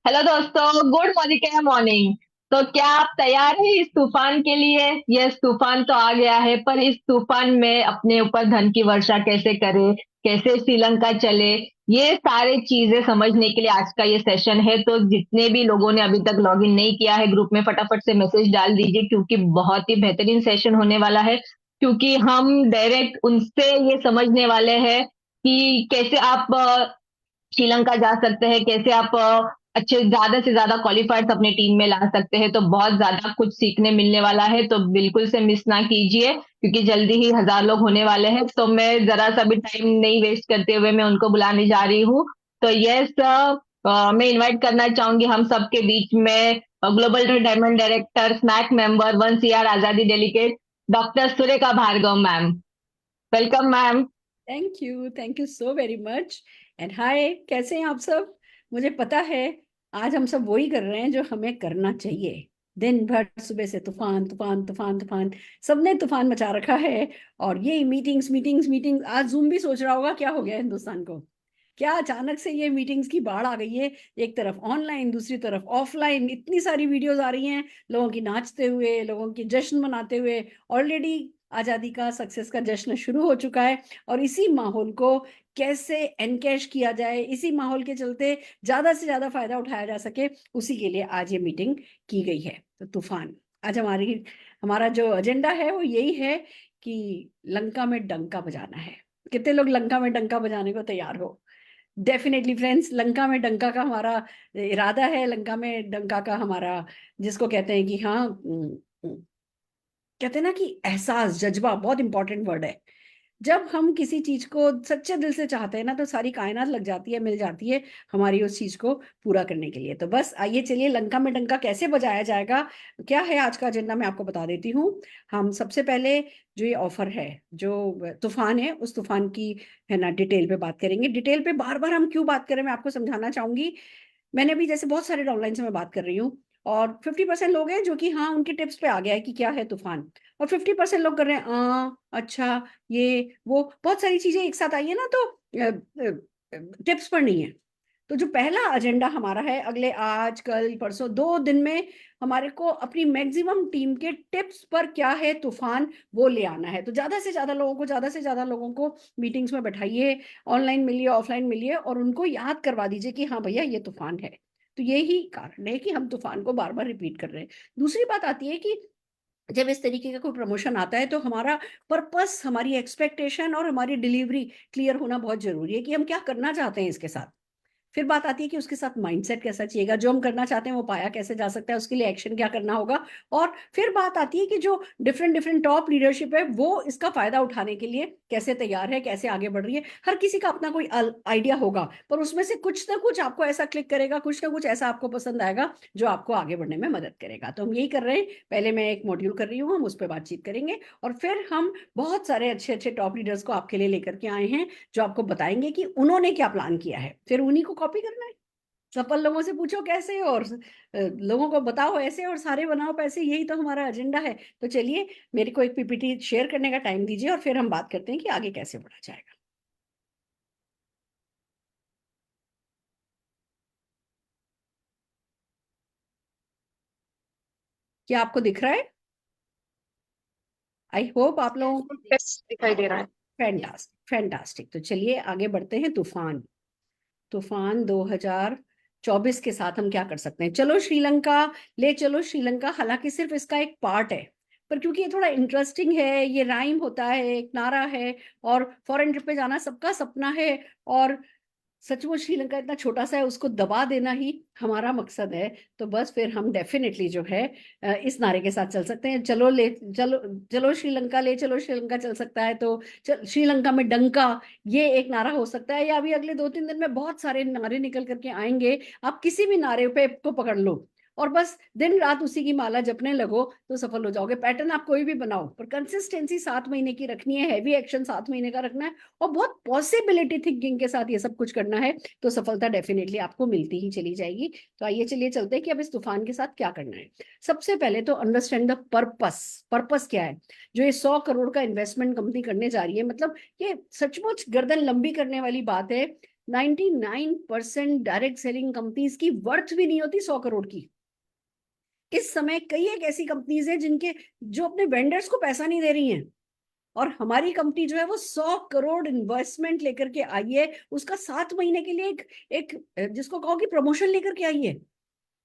Hello दोस्तों, good morning morning. तो क्या आप तैयार हैं इस तूफान के लिए? यस, तूफान तो आ गया है, पर इस तूफान में अपने ऊपर धन की वर्षा कैसे करें, कैसे श्रीलंका चले, ये सारे चीजें समझने के लिए आज का ये सेशन है। तो जितने भी लोगों ने अभी तक लॉग इन नहीं किया है ग्रुप में, फटाफट से मैसेज डाल दीजिए, क्योंकि बहुत ही बेहतरीन सेशन होने वाला है। क्योंकि हम डायरेक्ट उनसे ये समझने वाले हैं कि कैसे आप श्रीलंका जा सकते हैं, कैसे आप अच्छे ज्यादा से ज्यादा क्वालिफायर्स अपने टीम में ला सकते हैं। तो बहुत ज्यादा कुछ सीखने मिलने वाला है, तो बिल्कुल से मिस ना कीजिए, क्योंकि जल्दी ही 1000 लोग होने वाले हैं। तो मैं जरा सा भी टाइम नहीं वेस्ट करते हुए मैं उनको बुलाने जा रही हूँ। तो यस, मैं इनवाइट करना चाहूंगी हम सबके बीच में global diamond director, snack member, 1 CR आजादी delegate, doctor Surekha Bhargava ma'am. Welcome ma'am. Thank you so very much. And hi, कैसे हैं आप सब? मुझे पता है आज हम सब वही कर रहे हैं जो हमें करना चाहिए। दिन भर सुबह से तूफान तूफान तूफान तूफान, सबने तूफान मचा रखा है। और ये मीटिंग्स मीटिंग्स मीटिंग्स, आज जूम भी सोच रहा होगा क्या हो गया हिंदुस्तान को, क्या अचानक से ये मीटिंग्स की बाढ़ आ गई है। एक तरफ ऑनलाइन, दूसरी तरफ ऑफलाइन, इतनी सारी वीडियोस आ रही हैं लोगों की नाचते हुए, लोगों की जश्न मनाते हुए। ऑलरेडी आजादी का, सक्सेस का जश्न शुरू हो चुका है। और इसी माहौल को कैसे एनकैश किया जाए, इसी माहौल के चलते ज्यादा से ज्यादा फायदा उठाया जा सके, उसी के लिए आज ये मीटिंग की गई है। तो तूफान, आज हमारा जो एजेंडा है वो यही है कि लंका में डंका बजाना है। कितने लोग लंका में डंका बजाने को तैयार हो? डेफिनेटली फ्रेंड्स, लंका में डंका का हमारा इरादा है। लंका में डंका का हमारा, जिसको कहते हैं कि हाँ, कहते हैं ना कि एहसास, जज्बा बहुत इंपॉर्टेंट वर्ड है। जब हम किसी चीज को सच्चे दिल से चाहते हैं ना, तो सारी कायनात लग जाती है, मिल जाती है हमारी उस चीज को पूरा करने के लिए। तो बस आइए चलिए, लंका में डंका कैसे बजाया जाएगा, क्या है आज का एजेंडा, मैं आपको बता देती हूँ। हम सबसे पहले जो ये ऑफर है, जो तूफान है, उस तूफान की है ना डिटेल पे बात करेंगे। डिटेल पे बार बार हम क्यों बात करें, मैं आपको समझाना चाहूंगी। मैंने भी जैसे बहुत सारे ऑनलाइन से मैं बात कर रही हूँ, और 50% लोग हैं जो कि हाँ, उनके टिप्स पे आ गया है कि क्या है तूफान। और 50% लोग कर रहे हैं अच्छा, ये वो बहुत सारी चीजें एक साथ आई है ना, तो टिप्स पर नहीं है। तो जो पहला एजेंडा हमारा है, अगले आज कल परसों 2 दिन में हमारे को अपनी मैक्सिमम टीम के टिप्स पर क्या है तूफान, वो ले आना है। तो ज्यादा से ज्यादा लोगों को, ज्यादा से ज्यादा लोगों को मीटिंग्स में बैठाइए, ऑनलाइन मिलिए, ऑफलाइन मिलिए, और उनको याद करवा दीजिए कि हाँ भैया, ये तूफान है। तो यही कारण है कि हम तूफान को बार बार रिपीट कर रहे हैं। दूसरी बात आती है कि जब इस तरीके का कोई प्रमोशन आता है, तो हमारा पर्पस, हमारी एक्सपेक्टेशन और हमारी डिलीवरी क्लियर होना बहुत जरूरी है कि हम क्या करना चाहते हैं इसके साथ। फिर बात आती है कि उसके साथ माइंडसेट कैसा चाहिएगा, जो हम करना चाहते हैं वो पाया कैसे जा सकता है, उसके लिए एक्शन क्या करना होगा। और फिर बात आती है कि जो डिफरेंट डिफरेंट टॉप लीडरशिप है, वो इसका फायदा उठाने के लिए कैसे तैयार है, कैसे आगे बढ़ रही है। हर किसी का अपना कोई आइडिया होगा, पर उसमें से कुछ ना कुछ आपको ऐसा क्लिक करेगा, कुछ ना कुछ ऐसा आपको पसंद आएगा जो आपको आगे बढ़ने में मदद करेगा। तो हम यही कर रहे हैं। पहले मैं एक मॉड्यूल कर रही हूँ, हम उस पर बातचीत करेंगे, और फिर हम बहुत सारे अच्छे अच्छे टॉप लीडर्स को आपके लिए लेकर के आए हैं, जो आपको बताएंगे कि उन्होंने क्या प्लान किया है, फिर उन्हीं को कॉपी करना है। सफल लोगों से पूछो कैसे, और लोगों को बताओ ऐसे, और सारे बनाओ पैसे, यही तो हमारा एजेंडा है। तो चलिए, मेरे को एक पीपीटी शेयर करने का टाइम दीजिए, और फिर हम बात करते हैं कि आगे कैसे बढ़ा जाएगा। क्या आपको दिख रहा है? आई होप आप लोगों को यस, दिखाई दे रहा है। Fantastic fantastic. तो चलिए आगे बढ़ते हैं। तूफान, तूफान 2024 के साथ हम क्या कर सकते हैं? चलो श्रीलंका, ले चलो श्रीलंका, हालांकि सिर्फ इसका एक पार्ट है, पर क्योंकि ये थोड़ा इंटरेस्टिंग है, ये राइम होता है, एक नारा है, और फॉरेन ट्रिप पे जाना सबका सपना है। और सचमुच श्रीलंका इतना छोटा सा है, उसको दबा देना ही हमारा मकसद है। तो बस फिर हम डेफिनेटली जो है इस नारे के साथ चल सकते हैं। चलो ले चलो, चलो श्रीलंका, ले चलो श्रीलंका चल सकता है। तो श्रीलंका में डंका, ये एक नारा हो सकता है। या अभी अगले 2-3 दिन में बहुत सारे नारे निकल करके आएंगे, आप किसी भी नारे पे को पकड़ लो, और बस दिन रात उसी की माला जपने लगो, तो सफल हो जाओगे। पैटर्न आप कोई भी बनाओ, पर कंसिस्टेंसी 7 महीने की रखनी है, हैवी एक्शन 7 महीने का रखना है, और बहुत पॉसिबिलिटी थिंकिंग के साथ ये सब कुछ करना है। तो सफलता डेफिनेटली आपको मिलती ही चली जाएगी। तो आइए चलिए चलते हैं कि अब इस तूफान के साथ क्या करना है। सबसे पहले तो अंडरस्टैंड द पर्पस। पर्पस क्या है? जो ये 100 करोड़ का इन्वेस्टमेंट कंपनी करने जा रही है, मतलब ये सचमुच गर्दन लंबी करने वाली बात है। 99% डायरेक्ट सेलिंग कंपनीज की वर्थ भी नहीं होती 100 करोड़ की। इस समय कई एक ऐसी कंपनीज है जिनके जो अपने वेंडर्स को पैसा नहीं दे रही हैं, और हमारी कंपनी जो है वो 100 करोड़ इन्वेस्टमेंट लेकर के आई है, उसका 7 महीने के लिए एक जिसको कहो कि प्रमोशन लेकर के आई है।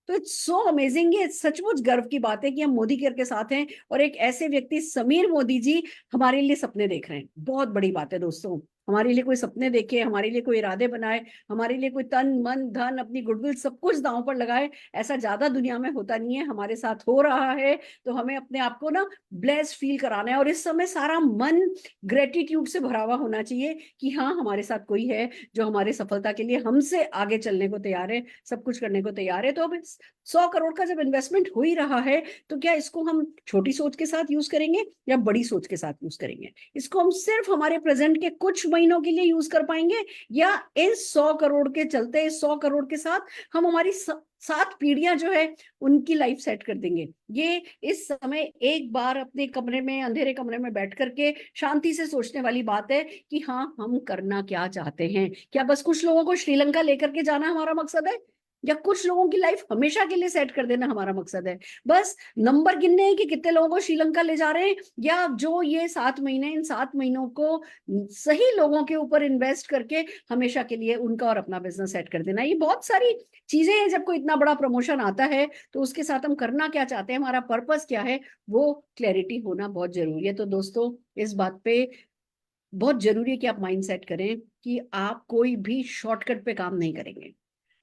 तो इट्स सो अमेजिंग, ये सचमुच गर्व की बात है कि हम मोदी केयर के साथ हैं, और एक ऐसे व्यक्ति समीर मोदी जी हमारे लिए सपने देख रहे हैं। बहुत बड़ी बात है दोस्तों, हमारे लिए कोई सपने देखे, हमारे लिए कोई इरादे बनाए, हमारे लिए कोई तन मन धन अपनी गुडविल सब कुछ दांव पर लगाए, ऐसा ज्यादा दुनिया में होता नहीं है। हमारे साथ हो रहा है तो हमें अपने आप को ना ब्लेस्ड फील कराना है, और इस समय सारा मन ग्रेटिट्यूड से भरा हुआ होना चाहिए कि हाँ, हमारे साथ कोई है जो हमारे सफलता के लिए हमसे आगे चलने को तैयार है, सब कुछ करने को तैयार है। तो अब 100 करोड़ का जब इन्वेस्टमेंट हो ही रहा है, तो क्या इसको हम छोटी सोच के साथ यूज करेंगे या बड़ी सोच के साथ यूज करेंगे? इसको हम सिर्फ हमारे प्रेजेंट के कुछ महीनों के लिए यूज कर पाएंगे, या इस 100 करोड़ के चलते, इस 100 करोड़ के साथ हम हमारी 7 पीढ़ियां जो है उनकी लाइफ सेट कर देंगे? ये इस समय एक बार अपने कमरे में, अंधेरे कमरे में बैठ करके शांति से सोचने वाली बात है कि हाँ, हम करना क्या चाहते हैं। क्या बस कुछ लोगों को श्रीलंका लेकर के जाना हमारा मकसद है, या कुछ लोगों की लाइफ हमेशा के लिए सेट कर देना हमारा मकसद है? बस नंबर गिनने हैं कि कितने लोगों को श्रीलंका ले जा रहे हैं, या जो ये 7 महीने, इन 7 महीनों को सही लोगों के ऊपर इन्वेस्ट करके हमेशा के लिए उनका और अपना बिजनेस सेट कर देना? ये बहुत सारी चीजें हैं। जब कोई इतना बड़ा प्रमोशन आता है तो उसके साथ हम करना क्या चाहते हैं, हमारा पर्पस क्या है, वो क्लैरिटी होना बहुत जरूरी है। तो दोस्तों, इस बात पे बहुत जरूरी है कि आप माइंड सेट करें कि आप कोई भी शॉर्टकट पे काम नहीं करेंगे।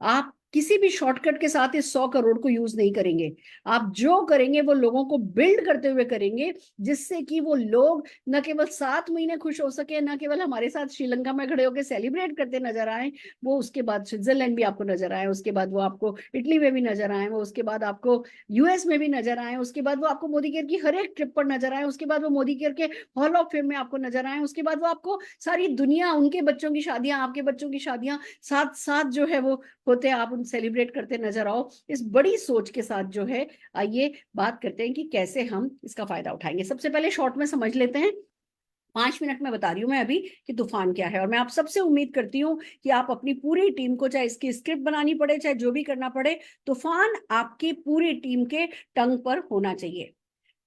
आप किसी भी शॉर्टकट के साथ इस 100 करोड़ को यूज नहीं करेंगे। आप जो करेंगे वो लोगों को बिल्ड करते हुए करेंगे, जिससे कि वो लोग न केवल 7 महीने खुश हो सके, न केवल हमारे साथ श्रीलंका में खड़े होकर सेलिब्रेट करते नजर आए, वो उसके बाद स्विट्जरलैंड भी आपको नजर आए, उसके बाद वो आपको इटली में भी नजर आए, वो उसके बाद आपको यूएस में भी नजर आए, उसके बाद वो आपको मोदी केयर की हर एक ट्रिप पर नजर आए, उसके बाद वो मोदी केयर के हॉल ऑफ फेम में आपको नजर आए, उसके बाद वो आपको सारी दुनिया, उनके बच्चों की शादियां, आपके बच्चों की शादियां साथ साथ जो है वो होते, आप उन सेलिब्रेट करते नजर आओ। इस बड़ी सोच के साथ जो है, आइए बात करते हैं कि कैसे हम इसका फायदा उठाएंगे। सबसे पहले शॉर्ट में समझ लेते हैं, 5 मिनट में बता रही हूं मैं अभी कि तूफान क्या है, और मैं आप सबसे उम्मीद करती हूँ कि आप अपनी पूरी टीम को, चाहे इसकी स्क्रिप्ट बनानी पड़े, चाहे जो भी करना पड़े, तूफान आपकी पूरी टीम के टंग पर होना चाहिए।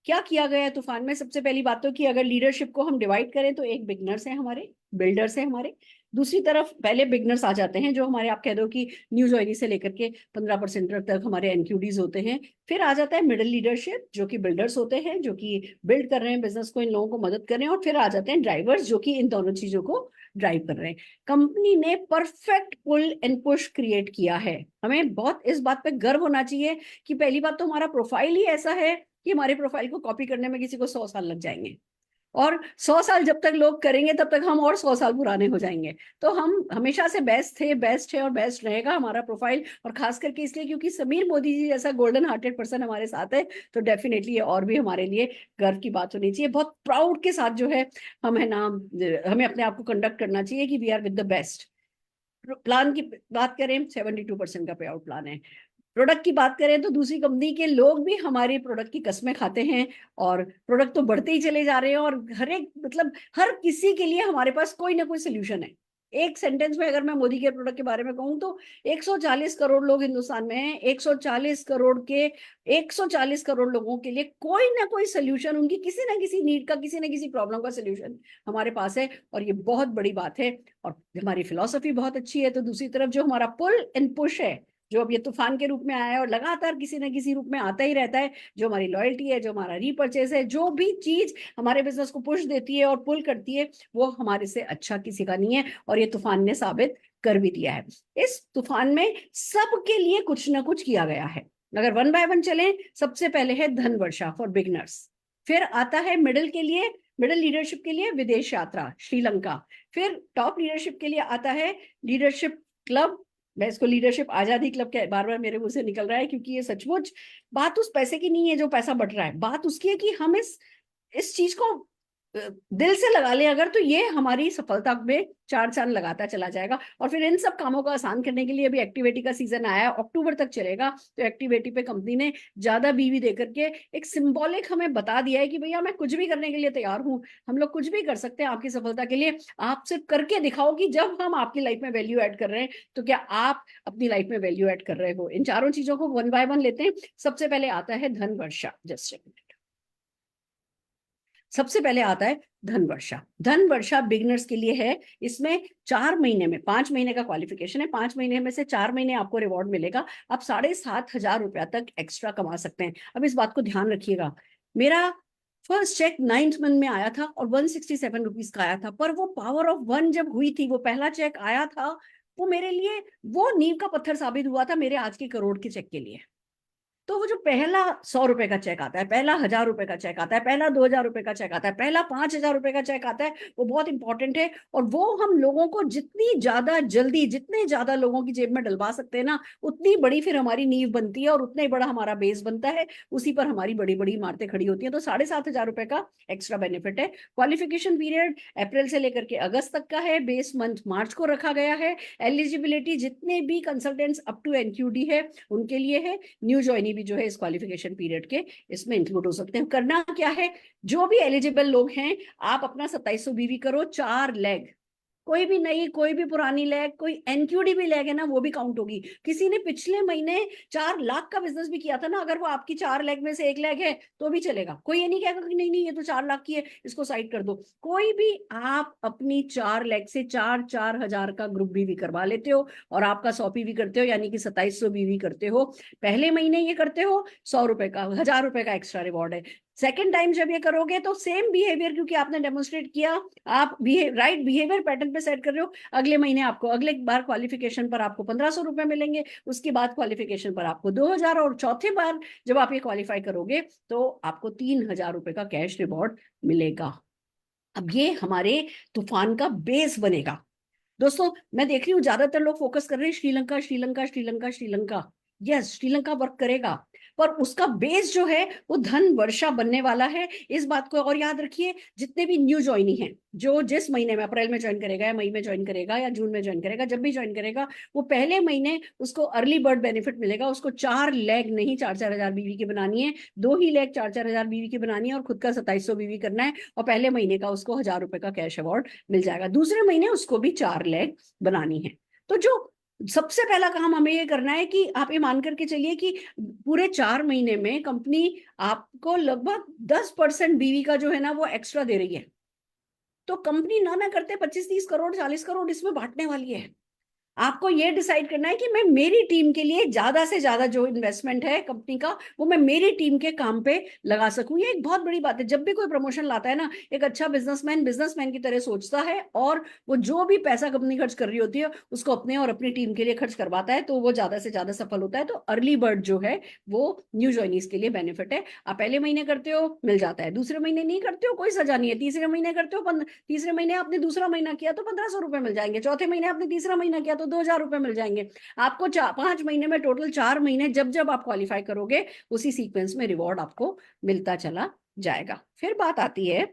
क्या किया गया है तूफान में? सबसे पहली बात तो कि अगर लीडरशिप को हम डिवाइड करें तो एक बिगनर्स है हमारे, बिल्डर्स है हमारे, दूसरी तरफ पहले बिगनर्स आ जाते हैं जो हमारे, आप कह दो कि न्यू जॉइनी से लेकर के 15% तक हमारे एनक्यूडीज होते हैं। फिर आ जाता है मिडिल लीडरशिप जो कि बिल्डर्स होते हैं, जो कि बिल्ड कर रहे हैं बिजनेस को, इन लोगों को मदद कर रहे हैं। और फिर आ जाते हैं ड्राइवर्स जो कि इन दोनों चीजों को ड्राइव कर रहे हैं। कंपनी ने perfect pull and push create किया है। हमें बहुत इस बात पे गर्व होना चाहिए कि पहली बात तो हमारा प्रोफाइल ही ऐसा है कि हमारे प्रोफाइल को कॉपी करने में किसी को 100 साल लग जाएंगे, और 100 साल जब तक लोग करेंगे तब तक हम और 100 साल पुराने हो जाएंगे। तो हम हमेशा से बेस्ट थे, बेस्ट है और बेस्ट रहेगा हमारा प्रोफाइल। और खास करके इसलिए क्योंकि समीर मोदी जी जैसा गोल्डन हार्टेड पर्सन हमारे साथ है, तो डेफिनेटली ये और भी हमारे लिए गर्व की बात होनी चाहिए। बहुत प्राउड के साथ जो है हम है ना, हमें अपने आप को कंडक्ट करना चाहिए कि we are with the best. Plan की बात करें, 72% का पे आउट प्लान है। प्रोडक्ट की बात करें तो दूसरी कंपनी के लोग भी हमारे प्रोडक्ट की कस्में खाते हैं, और प्रोडक्ट तो बढ़ते ही चले जा रहे हैं, और हर एक मतलब हर किसी के लिए हमारे पास कोई ना कोई सोल्यूशन है। एक सेंटेंस में अगर मैं मोदी के प्रोडक्ट के बारे में कहूं तो 140 करोड़ लोग हिंदुस्तान में हैं, 140 करोड़ के 140 करोड़ लोगों के लिए कोई ना कोई सोल्यूशन, उनकी किसी ना किसी नीड का, किसी ना किसी प्रॉब्लम का सोल्यूशन हमारे पास है, और ये बहुत बड़ी बात है। और हमारी फिलॉसफी बहुत अच्छी है। तो दूसरी तरफ जो हमारा पुल एंड पुश है, जो अब ये तूफान के रूप में आया है और लगातार किसी न किसी रूप में आता ही रहता है, जो हमारी लॉयल्टी है, जो हमारा रीपर्चेज है, जो भी चीज हमारे बिजनेस को पुश देती है और पुल करती है, वो हमारे से अच्छा किसी का नहीं है, और ये तूफान ने साबित कर भी दिया है। इस तूफान में सबके लिए कुछ ना कुछ किया गया है। अगर वन बाय वन चले, सबसे पहले है धन वर्षा फॉर बिगनर्स, फिर आता है मिडिल के लिए, मिडिल लीडरशिप के लिए विदेश यात्रा श्रीलंका, फिर टॉप लीडरशिप के लिए आता है लीडरशिप क्लब। मैं इसको लीडरशिप आजादी क्लब के बार बार मेरे मुंह से निकल रहा है, क्योंकि ये सचमुच बात उस पैसे की नहीं है जो पैसा बढ़ रहा है, बात उसकी है कि हम इस चीज को दिल से लगा ले अगर, तो ये हमारी सफलता में चार चांद लगाता चला जाएगा। और फिर इन सब कामों को आसान करने के लिए अभी एक्टिविटी का सीजन आया है, अक्टूबर तक चलेगा। तो एक्टिविटी पे कंपनी ने ज्यादा बीवी देकर के एक सिंबॉलिक हमें बता दिया है कि भैया मैं कुछ भी करने के लिए तैयार हूँ, हम लोग कुछ भी कर सकते हैं आपकी सफलता के लिए। आप सिर्फ करके दिखाओ कि जब हम आपकी लाइफ में वैल्यू ऐड कर रहे हैं तो क्या आप अपनी लाइफ में वैल्यू ऐड कर रहे हो। इन चारों चीजों को वन बाय वन लेते हैं। सबसे पहले आता है धन वर्षा। जस्ट सबसे पहले आता है धन वर्षा। धन वर्षा बिगिनर्स के लिए है। इसमें 4 महीने में, 5 महीने का क्वालिफिकेशन है, 5 महीने में से 4 महीने आपको रिवॉर्ड मिलेगा। आप 7,500 रुपया तक एक्स्ट्रा कमा सकते हैं। अब इस बात को ध्यान रखिएगा, मेरा फर्स्ट चेक 9th मंथ में आया था और 167 रुपीज का आया था, पर वो पावर ऑफ वन जब हुई थी, वो पहला चेक आया था, वो मेरे लिए वो नींव का पत्थर साबित हुआ था मेरे आज के करोड़ के चेक के लिए। तो वो जो पहला 100 रुपए का चेक आता है, पहला 1,000 रुपए का चेक आता है, पहला 2,000 रुपए का चेक आता है, पहला 5,000 रुपए का चेक आता है, वो बहुत इंपॉर्टेंट है। और वो हम लोगों को जितनी ज्यादा जल्दी, जितने ज्यादा लोगों की जेब में डलवा सकते हैं ना, उतनी बड़ी फिर हमारी नींव बनती है और उतना ही बड़ा हमारा बेस बनता है। उसी पर हमारी बड़ी बड़ी इमारतें खड़ी होती हैं। तो 7,500 रुपए का एक्स्ट्रा बेनिफिट है। क्वालिफिकेशन पीरियड अप्रैल से लेकर के अगस्त तक का है। बेस मंथ मार्च को रखा गया है। एलिजिबिलिटी जितने भी कंसल्टेंट्स अप टू एनक्यूडी है उनके लिए है। न्यू ज्वाइनी भी जो है इस क्वालिफिकेशन पीरियड के इसमें इंक्लूड हो सकते हैं। करना क्या है, जो भी एलिजिबल लोग हैं, आप अपना 2700 बीवी करो, 4 लेग, कोई भी नई कोई भी पुरानी लैग, कोई एनक्यूडी भी लैग है ना, वो भी काउंट होगी। किसी ने पिछले महीने 4 लाख का बिजनेस भी किया था ना, अगर वो आपकी 4 लेग में से एक लेग है तो भी चलेगा। कोई ये नहीं कहेगा कि नहीं नहीं ये तो 4 लाख की है, इसको साइड कर दो। कोई भी आप अपनी 4 लेग से 4-4 हजार का ग्रुप बीवी करवा लेते हो और आपका 100 बीवी करते हो, यानी कि 2700 बीवी करते हो। पहले महीने ये करते हो, 100 रुपए का, 1,000 रुपए का एक्स्ट्रा रिवॉर्ड है। सेकेंड टाइम जब ये करोगे तो सेम बिहेवियर, क्योंकि आपने डेमोन्स्ट्रेट किया, आप राइट बिहेवियर पैटर्न पे सेट कर रहे हो, अगले महीने आपको, अगले बार क्वालिफिकेशन पर आपको 1,500 रुपए मिलेंगे, उसके बाद क्वालिफिकेशन पर आपको 2,000, और चौथे बार जब आप ये क्वालिफाई करोगे तो आपको 3,000 रुपए का कैश रिवॉर्ड मिलेगा। अब ये हमारे तूफान का बेस बनेगा। दोस्तों मैं देख रही हूँ ज्यादातर लोग फोकस कर रहे हैं श्रीलंका श्रीलंका श्रीलंका श्रीलंका। यस, श्रीलंका वर्क करेगा, पर उसका बेस जो है वो धन वर्षा बनने वाला है। इस बात को और याद रखिए, जितने भी न्यू ज्वाइनी हैं, जो जिस महीने में, अप्रैल में ज्वाइन करेगा या मई में ज्वाइन करेगा या जून में ज्वाइन करेगा, जब भी ज्वाइन करेगा, वो पहले महीने उसको अर्ली बर्ड बेनिफिट मिलेगा। उसको 4 लेग नहीं 4-4 हजार बीवी की बनानी है, 2 ही लेग 4-4 हजार बीवी की बनानी है और खुद का 2700 बीवी करना है। और पहले महीने का उसको 1,000 रुपए का कैश अवार्ड मिल जाएगा। दूसरे महीने उसको भी 4 लेग बनानी है। तो जो सबसे पहला काम हमें ये करना है कि आप ये मान करके चलिए कि पूरे 4 महीने में कंपनी आपको लगभग 10% बीवी का जो है ना वो एक्स्ट्रा दे रही है। तो कंपनी ना करते 25-30 करोड़ 40 करोड़ इसमें बांटने वाली है। आपको ये डिसाइड करना है कि मैं मेरी टीम के लिए ज्यादा से ज्यादा जो इन्वेस्टमेंट है कंपनी का, वो मैं मेरी टीम के काम पे लगा सकूं। ये एक बहुत बड़ी बात है। जब भी कोई प्रमोशन लाता है ना, एक अच्छा बिजनेसमैन बिजनेसमैन की तरह सोचता है और वो जो भी पैसा कंपनी खर्च कर रही होती है उसको अपने और अपनी टीम के लिए खर्च करवाता है, तो वो ज्यादा से ज्यादा सफल होता है। तो अर्ली बर्ड जो है वो न्यू ज्वाइनीज के लिए बेनिफिट है। आप पहले महीने करते हो मिल जाता है, दूसरे महीने नहीं करते हो कोई सजा नहीं है, तीसरे महीने करते हो, तीसरे महीने आपने दूसरा महीना किया तो 1,500 रुपए मिल जाएंगे, चौथे महीने आपने तीसरा महीना किया तो 2,000 रुपए मिल जाएंगे। आपको 5 महीने में, टोटल 4 महीने जब जब आप क्वालिफाई करोगे, उसी सीक्वेंस में रिवॉर्ड आपको मिलता चला जाएगा। फिर बात आती है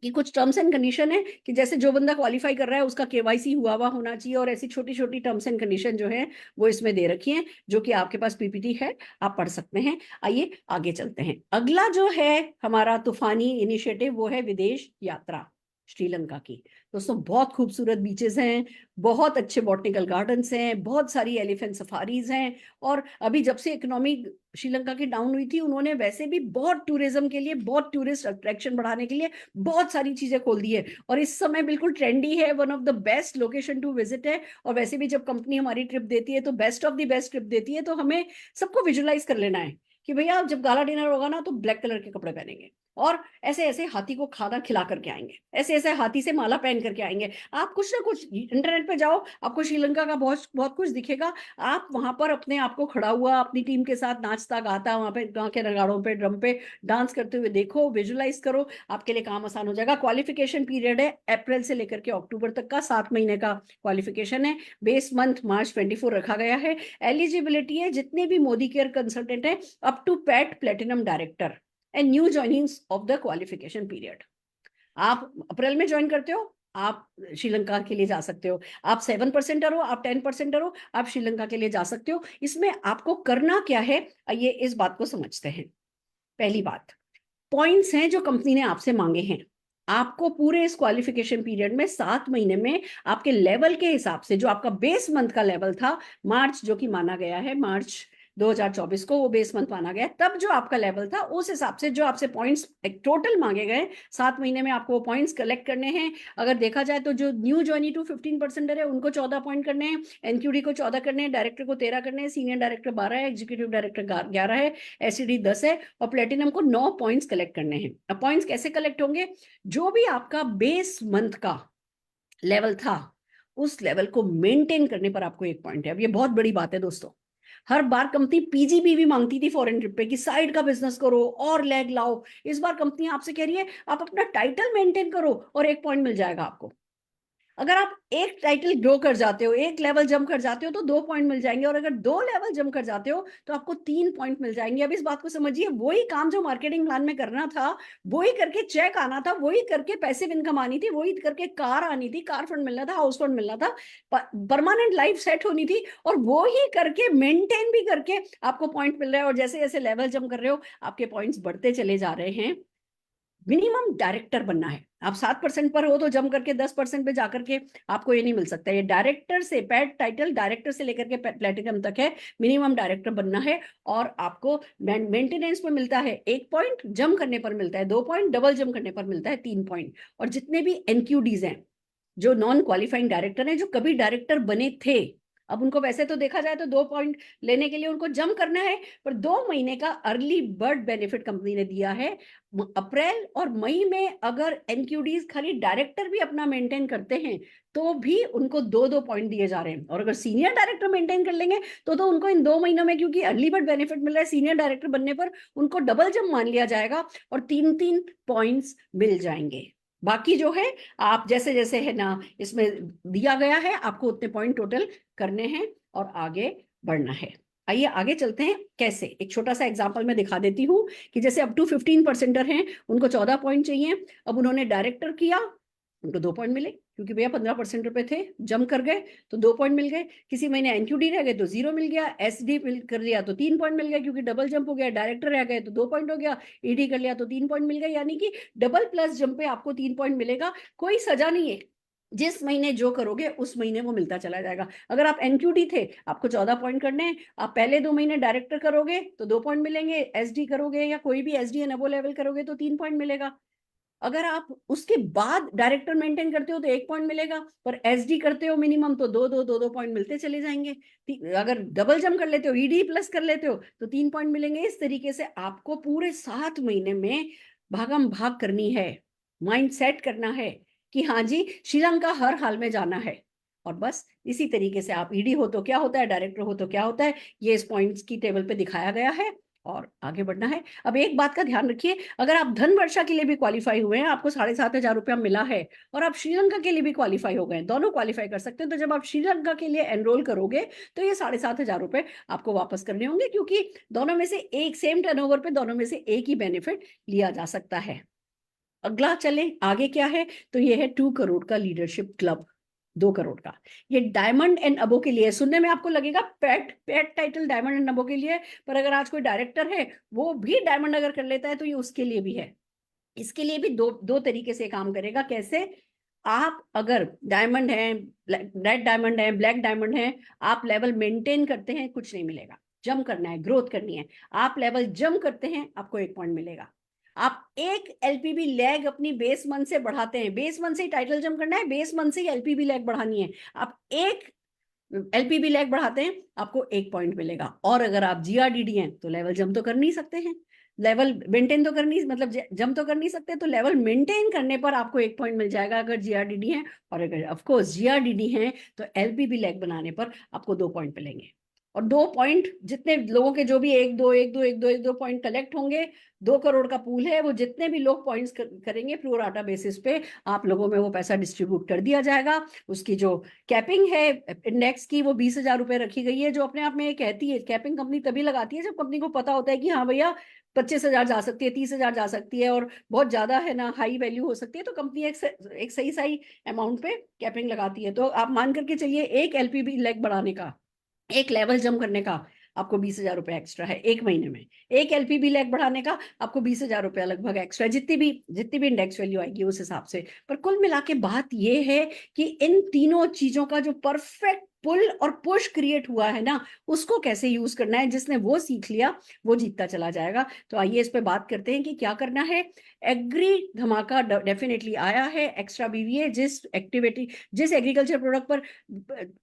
कि कुछ टर्म्स एंड कंडीशन है कि जैसे जो बंदा क्वालिफाई कर रहा है उसका केवाईसी हुआ हुआ होना चाहिए, और ऐसी छोटी छोटी टर्म्स एंड कंडीशन जो है वो इसमें दे रखी है, जो कि आपके पास पीपीटी है, आप पढ़ सकते हैं। आइए आगे चलते हैं। अगला जो है हमारा तूफानी इनिशिएटिव वो है विदेश यात्रा श्रीलंका की। दोस्तों बहुत खूबसूरत बीचेस हैं, बहुत अच्छे बॉटनिकल गार्डन्स हैं, बहुत सारी एलिफेंट सफारीज हैं। और अभी जब से इकोनॉमी श्रीलंका की डाउन हुई थी, उन्होंने वैसे भी बहुत टूरिज्म के लिए, बहुत टूरिस्ट अट्रैक्शन बढ़ाने के लिए बहुत सारी चीजें खोल दी है, और इस समय बिल्कुल ट्रेंडी है, one of the best location to visit है। और वैसे भी जब कंपनी हमारी ट्रिप देती है तो best of the best trip देती है, तो हमें सबको विजुअलाइज कर लेना है कि भैया जब गाला डिनर होगा ना तो ब्लैक कलर के कपड़े पहनेंगे, और ऐसे ऐसे हाथी को खाना खिला करके आएंगे, ऐसे ऐसे हाथी से माला पहन करके आएंगे। आप कुछ ना कुछ इंटरनेट पे जाओ, आपको श्रीलंका का बहुत बहुत कुछ दिखेगा। आप वहां पर अपने आप को खड़ा हुआ अपनी टीम के साथ नाचता गाता वहां पे गाँव के नगाड़ों पे ड्रम पे डांस करते हुए देखो, विजुलाइज करो, आपके लिए काम आसान हो जाएगा। क्वालिफिकेशन पीरियड है अप्रैल से लेकर के अक्टूबर तक का, 7 महीने का क्वालिफिकेशन है। बेस मंथ मार्च 24 रखा गया है। एलिजिबिलिटी है जितने भी मोदी केयर कंसल्टेंट है up to pat platinum director and new joinings of the qualification period. आप अप्रैल में ज्वाइन करते हो, आप श्रीलंका के लिए जा सकते हो। आप 7% हो, आप 10% हो, आप श्रीलंका के लिए जा सकते हो। इसमें आपको करना क्या है, ये इस बात को समझते हैं। पहली बात, पॉइंट्स हैं जो कंपनी ने आपसे मांगे हैं। आपको पूरे इस क्वालिफिकेशन पीरियड में 7 महीने में आपके लेवल के हिसाब से, जो आपका बेस मंथ का लेवल था मार्च, जो कि माना गया है मार्च 2024 को, वो बेस मंथ माना गया, तब जो आपका लेवल था उस हिसाब से जो आपसे पॉइंट्स टोटल मांगे गए, 7 महीने में आपको वो पॉइंट्स कलेक्ट करने हैं। अगर देखा जाए तो जो न्यू ज्वाइनी टू 15% है उनको 14 पॉइंट करने हैं, एनक्यूडी को 14 करने हैं, डायरेक्टर को 13 करने हैं, सीनियर डायरेक्टर 12 है, एग्जीक्यूटिव डायरेक्टर 11 है, एसईडी 10 है, और प्लेटिनम को 9 पॉइंट्स कलेक्ट करने हैं। अब पॉइंट्स कैसे कलेक्ट होंगे, जो भी आपका बेस मंथ का लेवल था उस लेवल को मेंटेन करने पर आपको 1 पॉइंट है। अब ये बहुत बड़ी बात है दोस्तों। हर बार कंपनी पीजीबी भी मांगती थी फॉरेन ट्रिप पे कि साइड का बिजनेस करो और लैग लाओ। इस बार कंपनी आपसे कह रही है आप अपना टाइटल मेंटेन करो और 1 पॉइंट मिल जाएगा आपको। अगर आप एक टाइटल ग्रो कर जाते हो, एक लेवल जंप कर जाते हो, तो 2 पॉइंट मिल जाएंगे, और अगर 2 लेवल जंप कर जाते हो तो आपको 3 पॉइंट मिल जाएंगे। अब इस बात को समझिए, वही काम जो मार्केटिंग प्लान में करना था, वही करके चेक आना था, वही करके पैसिव इनकम आनी थी, वही करके कार आनी थी, कार फंड मिलना था, हाउस फंड मिलना था, परमानेंट लाइफ सेट होनी थी, और वो ही करके मेंटेन भी करके आपको पॉइंट मिल रहा है। और जैसे जैसे लेवल जंप कर रहे हो आपके पॉइंट्स बढ़ते चले जा रहे हैं। मिनिमम डायरेक्टर बनना है। आप 7% पर हो तो जम करके 10% पे जाकर के आपको ये नहीं मिल सकता। ये डायरेक्टर से, पैड टाइटल डायरेक्टर से लेकर के प्लेटिनम तक है, मिनिमम डायरेक्टर बनना है। और आपको मेंटेनेंस पे मिलता है 1 पॉइंट, जम करने पर मिलता है 2 पॉइंट, डबल जम करने पर मिलता है 3 पॉइंट। और जितने भी एनक्यूडीज हैं, जो नॉन क्वालिफाइंग डायरेक्टर हैं, जो कभी डायरेक्टर बने थे, अब उनको वैसे तो देखा जाए तो 2 पॉइंट लेने के लिए उनको जम करना है, पर 2 महीने का अर्ली बर्ड बेनिफिट कंपनी ने दिया है। अप्रैल और मई में अगर एनक्यूडीज खाली डायरेक्टर भी अपना मेंटेन करते हैं तो भी उनको 2-2 पॉइंट दिए जा रहे हैं। और अगर सीनियर डायरेक्टर मेंटेन कर लेंगे तो उनको इन 2 महीनों में, क्योंकि अर्ली बर्ड बेनिफिट मिल रहा है, सीनियर डायरेक्टर बनने पर उनको डबल जम मान लिया जाएगा और 3-3 पॉइंट्स मिल जाएंगे। बाकी जो है, आप जैसे जैसे है ना इसमें दिया गया है, आपको उतने पॉइंट टोटल करने हैं और आगे बढ़ना है। आइए आगे चलते हैं। कैसे, एक छोटा सा एग्जांपल मैं दिखा देती हूँ कि जैसे अप टू 15%er हैं, उनको 14 पॉइंट चाहिए। अब उन्होंने डायरेक्टर किया, उनको 2 पॉइंट मिले, क्योंकि भैया 15% पे थे, जम कर गए तो 2 पॉइंट मिल गए। किसी महीने एनक्यूडी रह गए तो 0 मिल गया, एसडी कर लिया तो 3 पॉइंट मिल गया, क्योंकि डबल जंप हो गया। डायरेक्टर रह गए तो 2 पॉइंट हो गया, ईडी कर लिया तो 3 पॉइंट मिल गए। यानी कि डबल प्लस जंप पे आपको 3 पॉइंट मिलेगा। कोई सजा नहीं है, जिस महीने जो करोगे उस महीने वो मिलता चला जाएगा। अगर आप एनक्यूडी थे, आपको 14 पॉइंट करने हैं, आप पहले 2 महीने डायरेक्टर करोगे तो 2 पॉइंट मिलेंगे, एसडी करोगे या कोई भी एसडी एनबो लेवल करोगे तो 3 पॉइंट मिलेगा। अगर आप उसके बाद डायरेक्टर मेंटेन करते हो तो 1 पॉइंट मिलेगा, पर एसडी करते हो मिनिमम तो 2-2 पॉइंट मिलते चले जाएंगे। अगर डबल जम कर लेते हो, ईडी प्लस कर लेते हो तो 3 पॉइंट मिलेंगे। इस तरीके से आपको पूरे 7 महीने में भागम भाग करनी है, माइंड सेट करना है कि हाँ जी, श्रीलंका हर हाल में जाना है। और बस इसी तरीके से आप ईडी हो तो क्या होता है, डायरेक्टर हो तो क्या होता है, ये इस पॉइंट्स की टेबल पे दिखाया गया है और आगे बढ़ना है। अब एक बात का ध्यान रखिए, अगर आप धन वर्षा के लिए भी क्वालिफाई हुए हैं, आपको 7,500 रुपया मिला है, और आप श्रीलंका के लिए भी क्वालिफाई हो गए, दोनों क्वालिफाई कर सकते हैं, तो जब आप श्रीलंका के लिए एनरोल करोगे तो ये 7,500 रुपए आपको वापस करने होंगे, क्योंकि दोनों में से एक, सेम टर्नओवर पे दोनों में से एक ही बेनिफिट लिया जा सकता है। अगला चले आगे क्या है, तो ये है 2 करोड़ का लीडरशिप क्लब, 2 करोड़ का। ये डायमंड एंड अबो के लिए, सुनने में आपको लगेगा पेट पेट टाइटल डायमंड एंड अबो के लिए, पर अगर आज कोई डायरेक्टर है वो भी डायमंड अगर कर लेता है तो ये उसके लिए भी है। इसके लिए भी दो दो तरीके से काम करेगा। कैसे, आप अगर डायमंड है, रेड डायमंड है, ब्लैक डायमंड है, आप लेवल मेंटेन करते हैं, कुछ नहीं मिलेगा। जम करना है, ग्रोथ करनी है, आप लेवल जम करते हैं, आपको 1 पॉइंट मिलेगा। आप एक एलपीबी लैग अपनी बेस मंथ से बढ़ाते हैं, बेस मंथ से ही टाइटल जम करना है, बेस मंथ से ही एलपीबी लैग बढ़ानी है, आप एक एलपीबी लैग बढ़ाते हैं, आपको 1 पॉइंट मिलेगा। और अगर आप जीआरडीडी हैं तो लेवल जम तो कर नहीं सकते हैं, लेवल मेंटेन तो कर नहीं, मतलब जम तो कर नहीं सकते, तो लेवल मेंटेन करने पर आपको 1 पॉइंट मिल जाएगा अगर जीआरडीडी है। और अगर ऑफकोर्स जीआरडीडी है तो एलपीबी लैग बनाने पर आपको 2 पॉइंट मिलेंगे। और 2 पॉइंट जितने लोगों के जो भी 1 2 पॉइंट कलेक्ट होंगे, 2 करोड़ का पूल है, वो जितने भी लोग पॉइंट्स करेंगे प्रो राटा बेसिस पे आप लोगों में वो पैसा डिस्ट्रीब्यूट कर दिया जाएगा। उसकी जो कैपिंग है इंडेक्स की, वो 20,000 रुपए रखी गई है, जो अपने आप में ये कहती है, कैपिंग कंपनी तभी लगाती है जब कंपनी को पता होता है कि हाँ भैया 25,000 जा सकती है, 30,000 जा सकती है, और बहुत ज्यादा है ना हाई वैल्यू हो सकती है, तो कंपनी एक सही सही अमाउंट पे कैपिंग लगाती है। तो आप मान करके चलिए एक एलपीबी लेग बढ़ाने का, एक लेवल जंप करने का आपको 20,000 रुपए एक्स्ट्रा है एक महीने में, एक एलपीबी लेग बढ़ाने का आपको 20,000 रुपया लगभग एक्स्ट्रा, जितनी भी इंडेक्स वैल्यू आएगी उस हिसाब से। पर कुल मिला के बात ये है कि इन तीनों चीजों का जो परफेक्ट पुल और पुश क्रिएट हुआ है ना, उसको कैसे यूज करना है, जिसने वो सीख लिया वो जीतता चला जाएगा। तो आइए इस पे बात करते हैं कि क्या करना है। एग्री धमाका डेफिनेटली आया है, एक्स्ट्रा बीवीए जिस एग्रीकल्चर प्रोडक्ट पर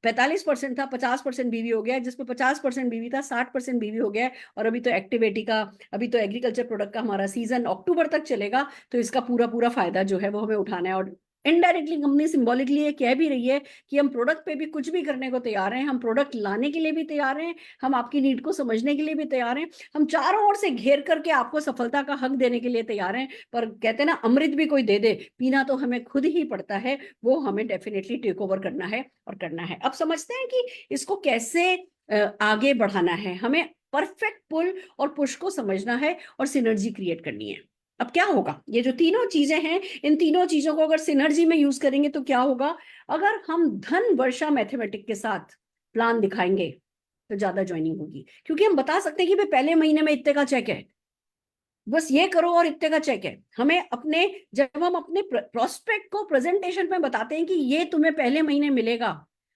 45% था, 50% बीवी हो गया, जिसपे 50% बीवी था 60% बीवी हो गया। और अभी तो एग्रीकल्चर प्रोडक्ट का हमारा सीजन अक्टूबर तक चलेगा, तो इसका पूरा पूरा फायदा जो है वो हमें उठाना है। और इनडायरेक्टली कंपनी सिंबॉलिकली ये कह भी रही है कि हम प्रोडक्ट पे भी कुछ भी करने को तैयार हैं, हम प्रोडक्ट लाने के लिए भी तैयार हैं, हम आपकी नीड को समझने के लिए भी तैयार हैं, हम चारों ओर से घेर करके आपको सफलता का हक देने के लिए तैयार हैं। पर कहते हैं ना, अमृत भी कोई दे दे, पीना तो हमें खुद ही पड़ता है, वो हमें डेफिनेटली टेक ओवर करना है और करना है। अब समझते हैं कि इसको कैसे आगे बढ़ाना है। हमें परफेक्ट पुल और पुश को समझना है और सिनर्जी क्रिएट करनी है। अब क्या होगा, ये जो तीनों चीजें हैं, इन तीनों चीजों को अगर सिनर्जी में यूज करेंगे तो क्या होगा। अगर हम धन वर्षा मैथमेटिक के साथ प्लान दिखाएंगे तो ज्यादा ज्वाइनिंग होगी, क्योंकि हम बता सकते हैं कि भाई पहले महीने में इतने का चेक है, बस ये करो और इतने का चेक है। जब हम अपने प्रोस्पेक्ट को प्रेजेंटेशन में बताते हैं कि ये तुम्हें पहले महीने मिलेगा,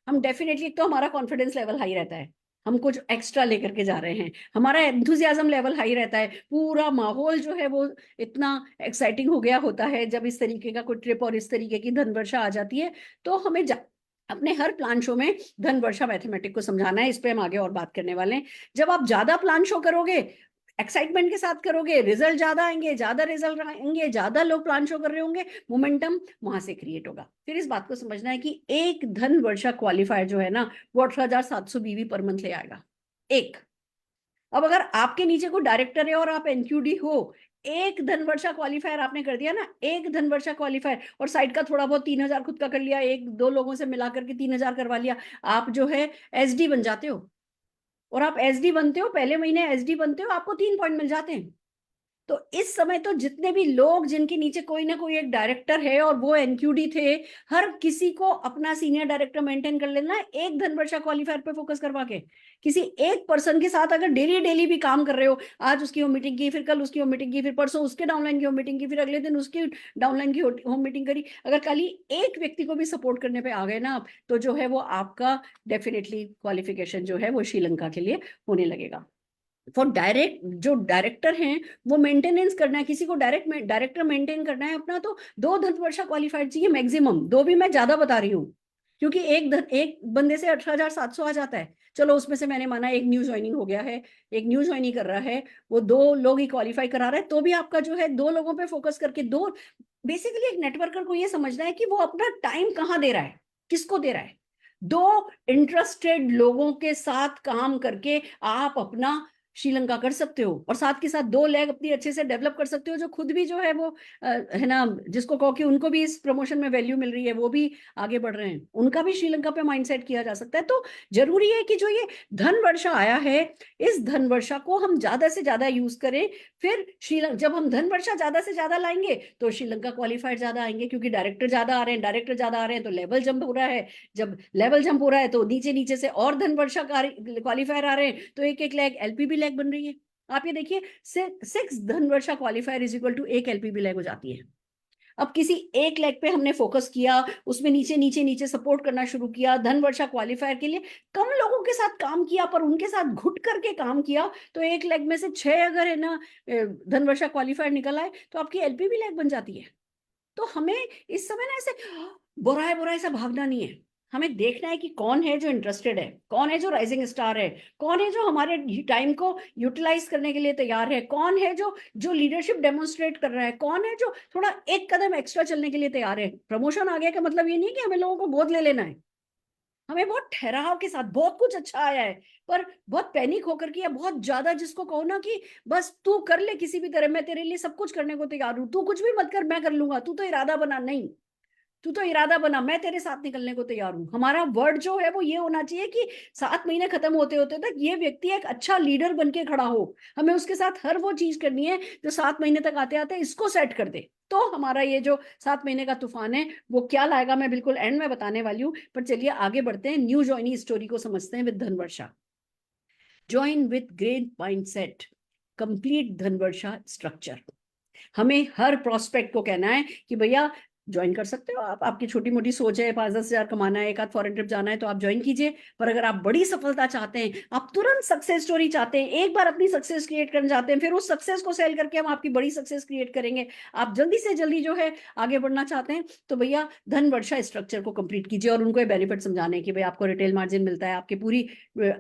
हम डेफिनेटली, तो हमारा कॉन्फिडेंस लेवल हाई रहता है, हम कुछ एक्स्ट्रा लेकर के जा रहे हैं, हमारा एंथुजियाज्म लेवल हाई रहता है, पूरा माहौल जो है वो इतना एक्साइटिंग हो गया होता है जब इस तरीके का कोई ट्रिप और इस तरीके की धन वर्षा आ जाती है। तो अपने हर प्लान शो में धन वर्षा मैथमेटिक को समझाना है। इस पे हम आगे और बात करने वाले हैं। जब आप ज्यादा प्लान शो करोगे, एक्साइटमेंट के साथ करोगे, रिजल्ट ज्यादा आएंगे, ज्यादा लोग प्लान शो कर रहे होंगे, मोमेंटम वहां से क्रिएट होगा। फिर इस बात को समझना है कि एक धन वर्षा क्वालिफायर जो है ना, वो 18,700 बीवी पर मंथ ले आएगा एक। अब अगर आपके नीचे कोई डायरेक्टर है और आप एनक्यूडी हो, एक धन वर्षा क्वालिफायर आपने कर दिया ना, एक धन वर्षा क्वालिफायर, और साइड का थोड़ा बहुत 3,000 खुद का कर लिया, एक दो लोगों से मिलाकर के 3,000 करवा लिया, आप जो है एसडी बन जाते हो। और आप एसडी बनते हो, पहले महीने एसडी बनते हो, आपको 3 पॉइंट मिल जाते हैं। तो इस समय तो जितने भी लोग जिनके नीचे कोई ना कोई एक डायरेक्टर है और वो एनक्यूडी थे, हर किसी को अपना सीनियर डायरेक्टर मेंटेन कर लेना है, एक धन वर्षा क्वालिफायर पे फोकस करवा के। किसी एक पर्सन के साथ अगर डेली डेली भी काम कर रहे हो, आज उसकी होम मीटिंग की, फिर कल उसकी होम मीटिंग की, फिर परसों उसके डाउनलाइन की होम मीटिंग की, फिर अगले दिन उसकी डाउनलाइन की होम मीटिंग करी, अगर कल ही एक व्यक्ति को भी सपोर्ट करने पे आ गए ना आप, तो जो है वो आपका डेफिनेटली क्वालिफिकेशन जो है वो श्रीलंका के लिए होने लगेगा। फॉर जो डायरेक्टर हैं, वो मेंटेनेंस करना है, किसी को डायरेक्टर मेंटेन करना है अपना, तो 2 धन वर्षा क्वालिफाइड चाहिए मैक्सिमम, दो भी मैं ज्यादा बता रही हूँ, क्योंकि एक बंदे से 18,700 आ जाता है। चलो उसमें से मैंने माना एक न्यू ज्वाइनिंग हो गया है, एक न्यू ज्वाइनिंग कर रहा है, वो 2 लोग ही क्वालिफाई करा रहा है, तो भी आपका जो है 2 लोगों पे फोकस करके दो। बेसिकली एक नेटवर्कर को ये समझना है कि वो अपना टाइम कहाँ दे रहा है, किसको दे रहा है। 2 इंटरेस्टेड लोगों के साथ काम करके आप अपना श्रीलंका कर सकते हो, और साथ के साथ 2 लेग अपनी अच्छे से डेवलप कर सकते हो, जो खुद भी जो है वो है ना, जिसको कहो कि उनको भी इस प्रमोशन में वैल्यू मिल रही है, वो भी आगे बढ़ रहे हैं, उनका भी श्रीलंका पे माइंडसेट किया जा सकता है। तो जरूरी है कि जो ये धन वर्षा आया है, इस धन वर्षा को हम ज्यादा से ज्यादा यूज करें। फिर श्रीलंका, जब हम धन वर्षा ज्यादा से ज्यादा लाएंगे तो श्रीलंका क्वालिफाइड ज्यादा आएंगे, क्योंकि डायरेक्टर ज्यादा आ रहे हैं तो लेवल जंप हो रहा है, जब लेवल जंप हो रहा है तो नीचे नीचे से और धन वर्षा क्वालिफायर आ रहे हैं, तो एक एक लैग एलपीबी लैग बन रही है। आप ये देखिए, 6 धन वर्षा क्वालिफायर इज इक्वल टू एक एलपीबी लैग हो जाती है। अब किसी एक लेग पे हमने फोकस किया, उसमें नीचे नीचे नीचे सपोर्ट करना शुरू किया, धन वर्षा क्वालिफायर के लिए कम लोगों के साथ काम किया, पर उनके साथ घुट करके काम किया, तो एक लेग में से 6 अगर है ना धन वर्षा क्वालिफायर निकल आए, तो आपकी एलपीबी लैग बन जाती है। तो हमें इस समय ना ऐसे बुराए बुराए सा भागना नहीं है, हमें देखना है कि कौन है जो इंटरेस्टेड है, कौन है जो राइजिंग स्टार है, कौन है जो हमारे टाइम को यूटिलाइज करने के लिए तैयार है, कौन है जो जो लीडरशिप डेमोन्स्ट्रेट कर रहा है, कौन है जो थोड़ा एक कदम एक्स्ट्रा चलने के लिए तैयार है। प्रमोशन आ गया का मतलब ये नहीं कि हमें लोगों को गोद ले लेना है, हमें बहुत ठहराव के साथ बहुत कुछ अच्छा आया है, पर बहुत पैनिक होकर के या बहुत ज्यादा जिसको कहो ना कि बस तू कर ले किसी भी तरह, मैं तेरे लिए सब कुछ करने को तैयार हूं, तू कुछ भी मत कर मैं कर लूंगा, तू तो इरादा बना, नहीं, तू तो इरादा बना, मैं तेरे साथ निकलने को तैयार हूं। हमारा वर्ड जो है वो ये होना चाहिए कि 7 महीने खत्म होते होते तक ये व्यक्ति एक अच्छा लीडर बन के खड़ा हो, हमें उसके साथ हर वो चीज करनी है जो 7 महीने तक आते आते इसको सेट कर दे। तो हमारा ये जो 7 महीने का तूफान है वो क्या लाएगा मैं बिल्कुल एंड में बताने वाली हूँ, पर चलिए आगे बढ़ते हैं, न्यू जॉइनी स्टोरी को समझते हैं with Dhanvarsha. Join with great mindset, complete Dhanvarsha structure. हमें हर प्रोस्पेक्ट को कहना है कि भैया ज्वाइन कर सकते हो आप, आपकी छोटी मोटी सोच है 5-10 हजार कमाना है, एक आध फॉरेन ट्रिप जाना है तो आप ज्वाइन कीजिए, पर अगर आप बड़ी सफलता चाहते हैं, आप तुरंत सक्सेस स्टोरी चाहते हैं, एक बार अपनी सक्सेस क्रिएट करना चाहते हैं, फिर उस सक्सेस को सेल करके हम आपकी बड़ी सक्सेस क्रिएट करेंगे, आप जल्दी से जल्दी जो है आगे बढ़ना चाहते हैं, तो भैया धन वर्षा स्ट्रक्चर को कंप्लीट कीजिए। और उनको बेनिफिट समझाने की भाई आपको रिटेल मार्जिन मिलता है, आपकी पूरी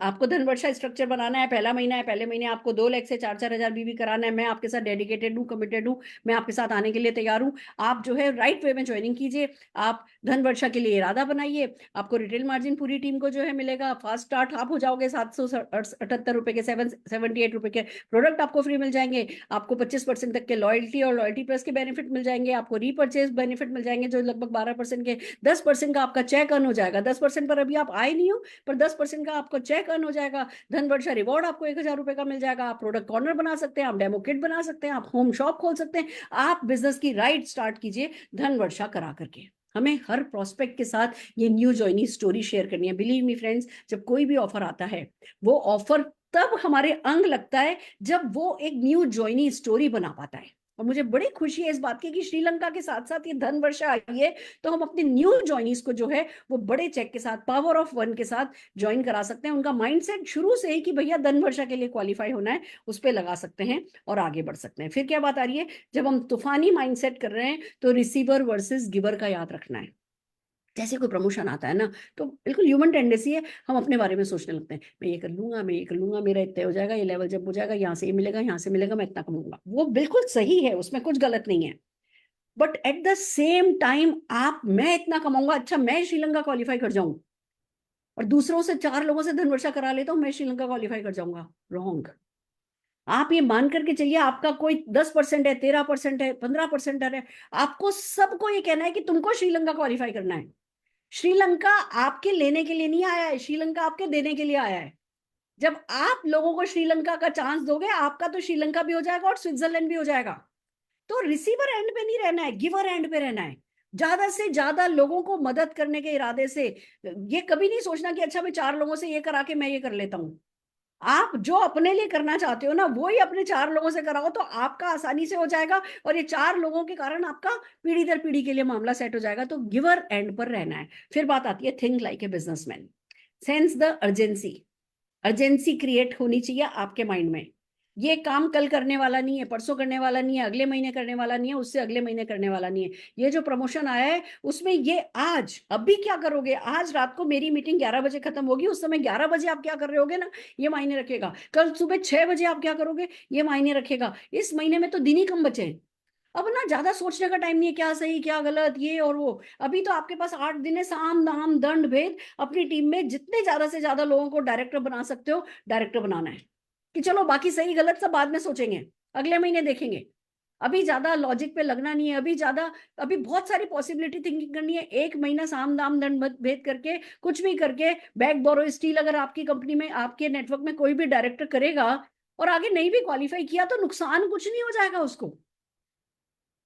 आपको धन वर्षा स्ट्रक्चर बनाना है, पहला महीना है, पहले महीने आपको 2 लाख से 4-4 हजार बीवी कराना है, मैं आपके साथ डेडिकेटेड हूँ, कमिटेड हूँ, मैं आपके साथ आने के लिए तैयार हूँ, आप जो है राइट वे में ज्वाइनिंग कीजिए, आप धन वर्षा के लिए इरादा बनाइए, आपको रिटेल मार्जिन पूरी टीम को जो है मिलेगा, फास्ट स्टार्ट आप हो जाओगे, 778 रुपए के 778 रुपए के प्रोडक्ट आपको फ्री मिल जाएंगे, आपको 25% तक के लॉयल्टी और लॉयल्टी प्लस के बेनिफिट मिल जाएंगे, आपको रीपर्चेज बेनिफिट मिल जाएंगे जो लगभग 12% के, 10% का आपका चेक अर्न हो जाएगा, 10% पर अभी आप आए नहीं हो, पर 10% का आपको चेक अर्न हो जाएगा, धन वर्षा रिवॉर्ड आपको 1,000 रुपए का मिल जाएगा, आप प्रोडक्ट कॉर्नर बना सकते हैं, आप डेमो किट बना सकते हैं, आप होम शॉप खोल सकते हैं, आप बिजनेस की राइट स्टार्ट कीजिए धन वर्षा करा करके। हमें हर प्रोस्पेक्ट के साथ ये न्यू जॉइनी स्टोरी शेयर करनी है। बिलीव मी फ्रेंड्स, जब कोई भी ऑफर आता है वो ऑफर तब हमारे अंग लगता है जब वो एक न्यू जॉइनी स्टोरी बना पाता है। और मुझे बड़ी खुशी है इस बात की कि श्रीलंका के साथ साथ ये धन वर्षा आई है, तो हम अपने न्यू जॉइनीज को जो है वो बड़े चेक के साथ, पावर ऑफ वन के साथ ज्वाइन करा सकते हैं। उनका माइंडसेट शुरू से ही कि भैया धन वर्षा के लिए क्वालिफाई होना है, उस पर लगा सकते हैं और आगे बढ़ सकते हैं। फिर क्या बात आ रही है, जब हम तूफानी माइंडसेट कर रहे हैं तो रिसीवर वर्सेस गिवर का याद रखना है। जैसे कोई प्रमोशन आता है ना, तो बिल्कुल ह्यूमन टेंडेंसी है, हम अपने बारे में सोचने लगते हैं, मैं ये कर लूंगा, मैं ये कर लूंगा, मेरा इतना हो जाएगा, ये लेवल जब हो जाएगा, यहाँ से ये मिलेगा, यहाँ से मिलेगा, मैं इतना कमाऊंगा। वो बिल्कुल सही है, उसमें कुछ गलत नहीं है, but at the same time आप, मैं इतना कमाऊंगा, अच्छा मैं श्रीलंका क्वालिफाई कर जाऊं और दूसरों से 4 लोगों से धन वर्षा करा लेता हूं, मैं श्रीलंका क्वालिफाई कर जाऊंगा, रॉन्ग। आप ये मान करके चलिए आपका कोई 10% है, 13% है, 15% है, आपको सबको ये कहना है कि तुमको श्रीलंका क्वालिफाई करना है। श्रीलंका आपके लेने के लिए नहीं आया है, श्रीलंका आपके देने के लिए आया है। जब आप लोगों को श्रीलंका का चांस दोगे, आपका तो श्रीलंका भी हो जाएगा और स्विट्जरलैंड भी हो जाएगा। तो रिसीवर एंड पे नहीं रहना है, गिवर एंड पे रहना है, ज्यादा से ज्यादा लोगों को मदद करने के इरादे से। ये कभी नहीं सोचना कि अच्छा मैं 4 लोगों से ये करा के मैं ये कर लेता हूं। आप जो अपने लिए करना चाहते हो ना, वो ही अपने 4 लोगों से कराओ, तो आपका आसानी से हो जाएगा और ये 4 लोगों के कारण आपका पीढ़ी दर पीढ़ी के लिए मामला सेट हो जाएगा। तो गिवर एंड पर रहना है। फिर बात आती है think like a businessman, sense the urgency. Urgency create होनी चाहिए आपके माइंड में। ये काम कल करने वाला नहीं है, परसों करने वाला नहीं है, अगले महीने करने वाला नहीं है, उससे अगले महीने करने वाला नहीं है। ये जो प्रमोशन आया है उसमें ये आज अभी क्या करोगे, आज रात को मेरी मीटिंग 11 बजे खत्म होगी, उस समय 11 बजे आप क्या कर रहे होगे ना, ये मायने रखेगा। कल सुबह 6 बजे आप क्या करोगे, ये मायने रखेगा। इस महीने में तो दिन ही कम बचे हैं। अब ना ज्यादा सोचने का टाइम नहीं है क्या सही क्या गलत ये और वो। अभी तो आपके पास 8 दिन है, साम दाम दंड भेद, अपनी टीम में जितने ज्यादा से ज्यादा लोगों को डायरेक्टर बना सकते हो डायरेक्टर बनाना है। कि चलो बाकी सही गलत सब बाद में सोचेंगे, अगले महीने देखेंगे। अभी ज्यादा लॉजिक पे लगना नहीं है, अभी ज्यादा, अभी बहुत सारी पॉसिबिलिटी थिंकिंग करनी है। 1 महीना साम दाम दंड भेद करके कुछ भी करके बैक बोरो स्टील अगर आपकी कंपनी में आपके नेटवर्क में कोई भी डायरेक्टर करेगा और आगे नहीं भी क्वालिफाई किया तो नुकसान कुछ नहीं हो जाएगा उसको।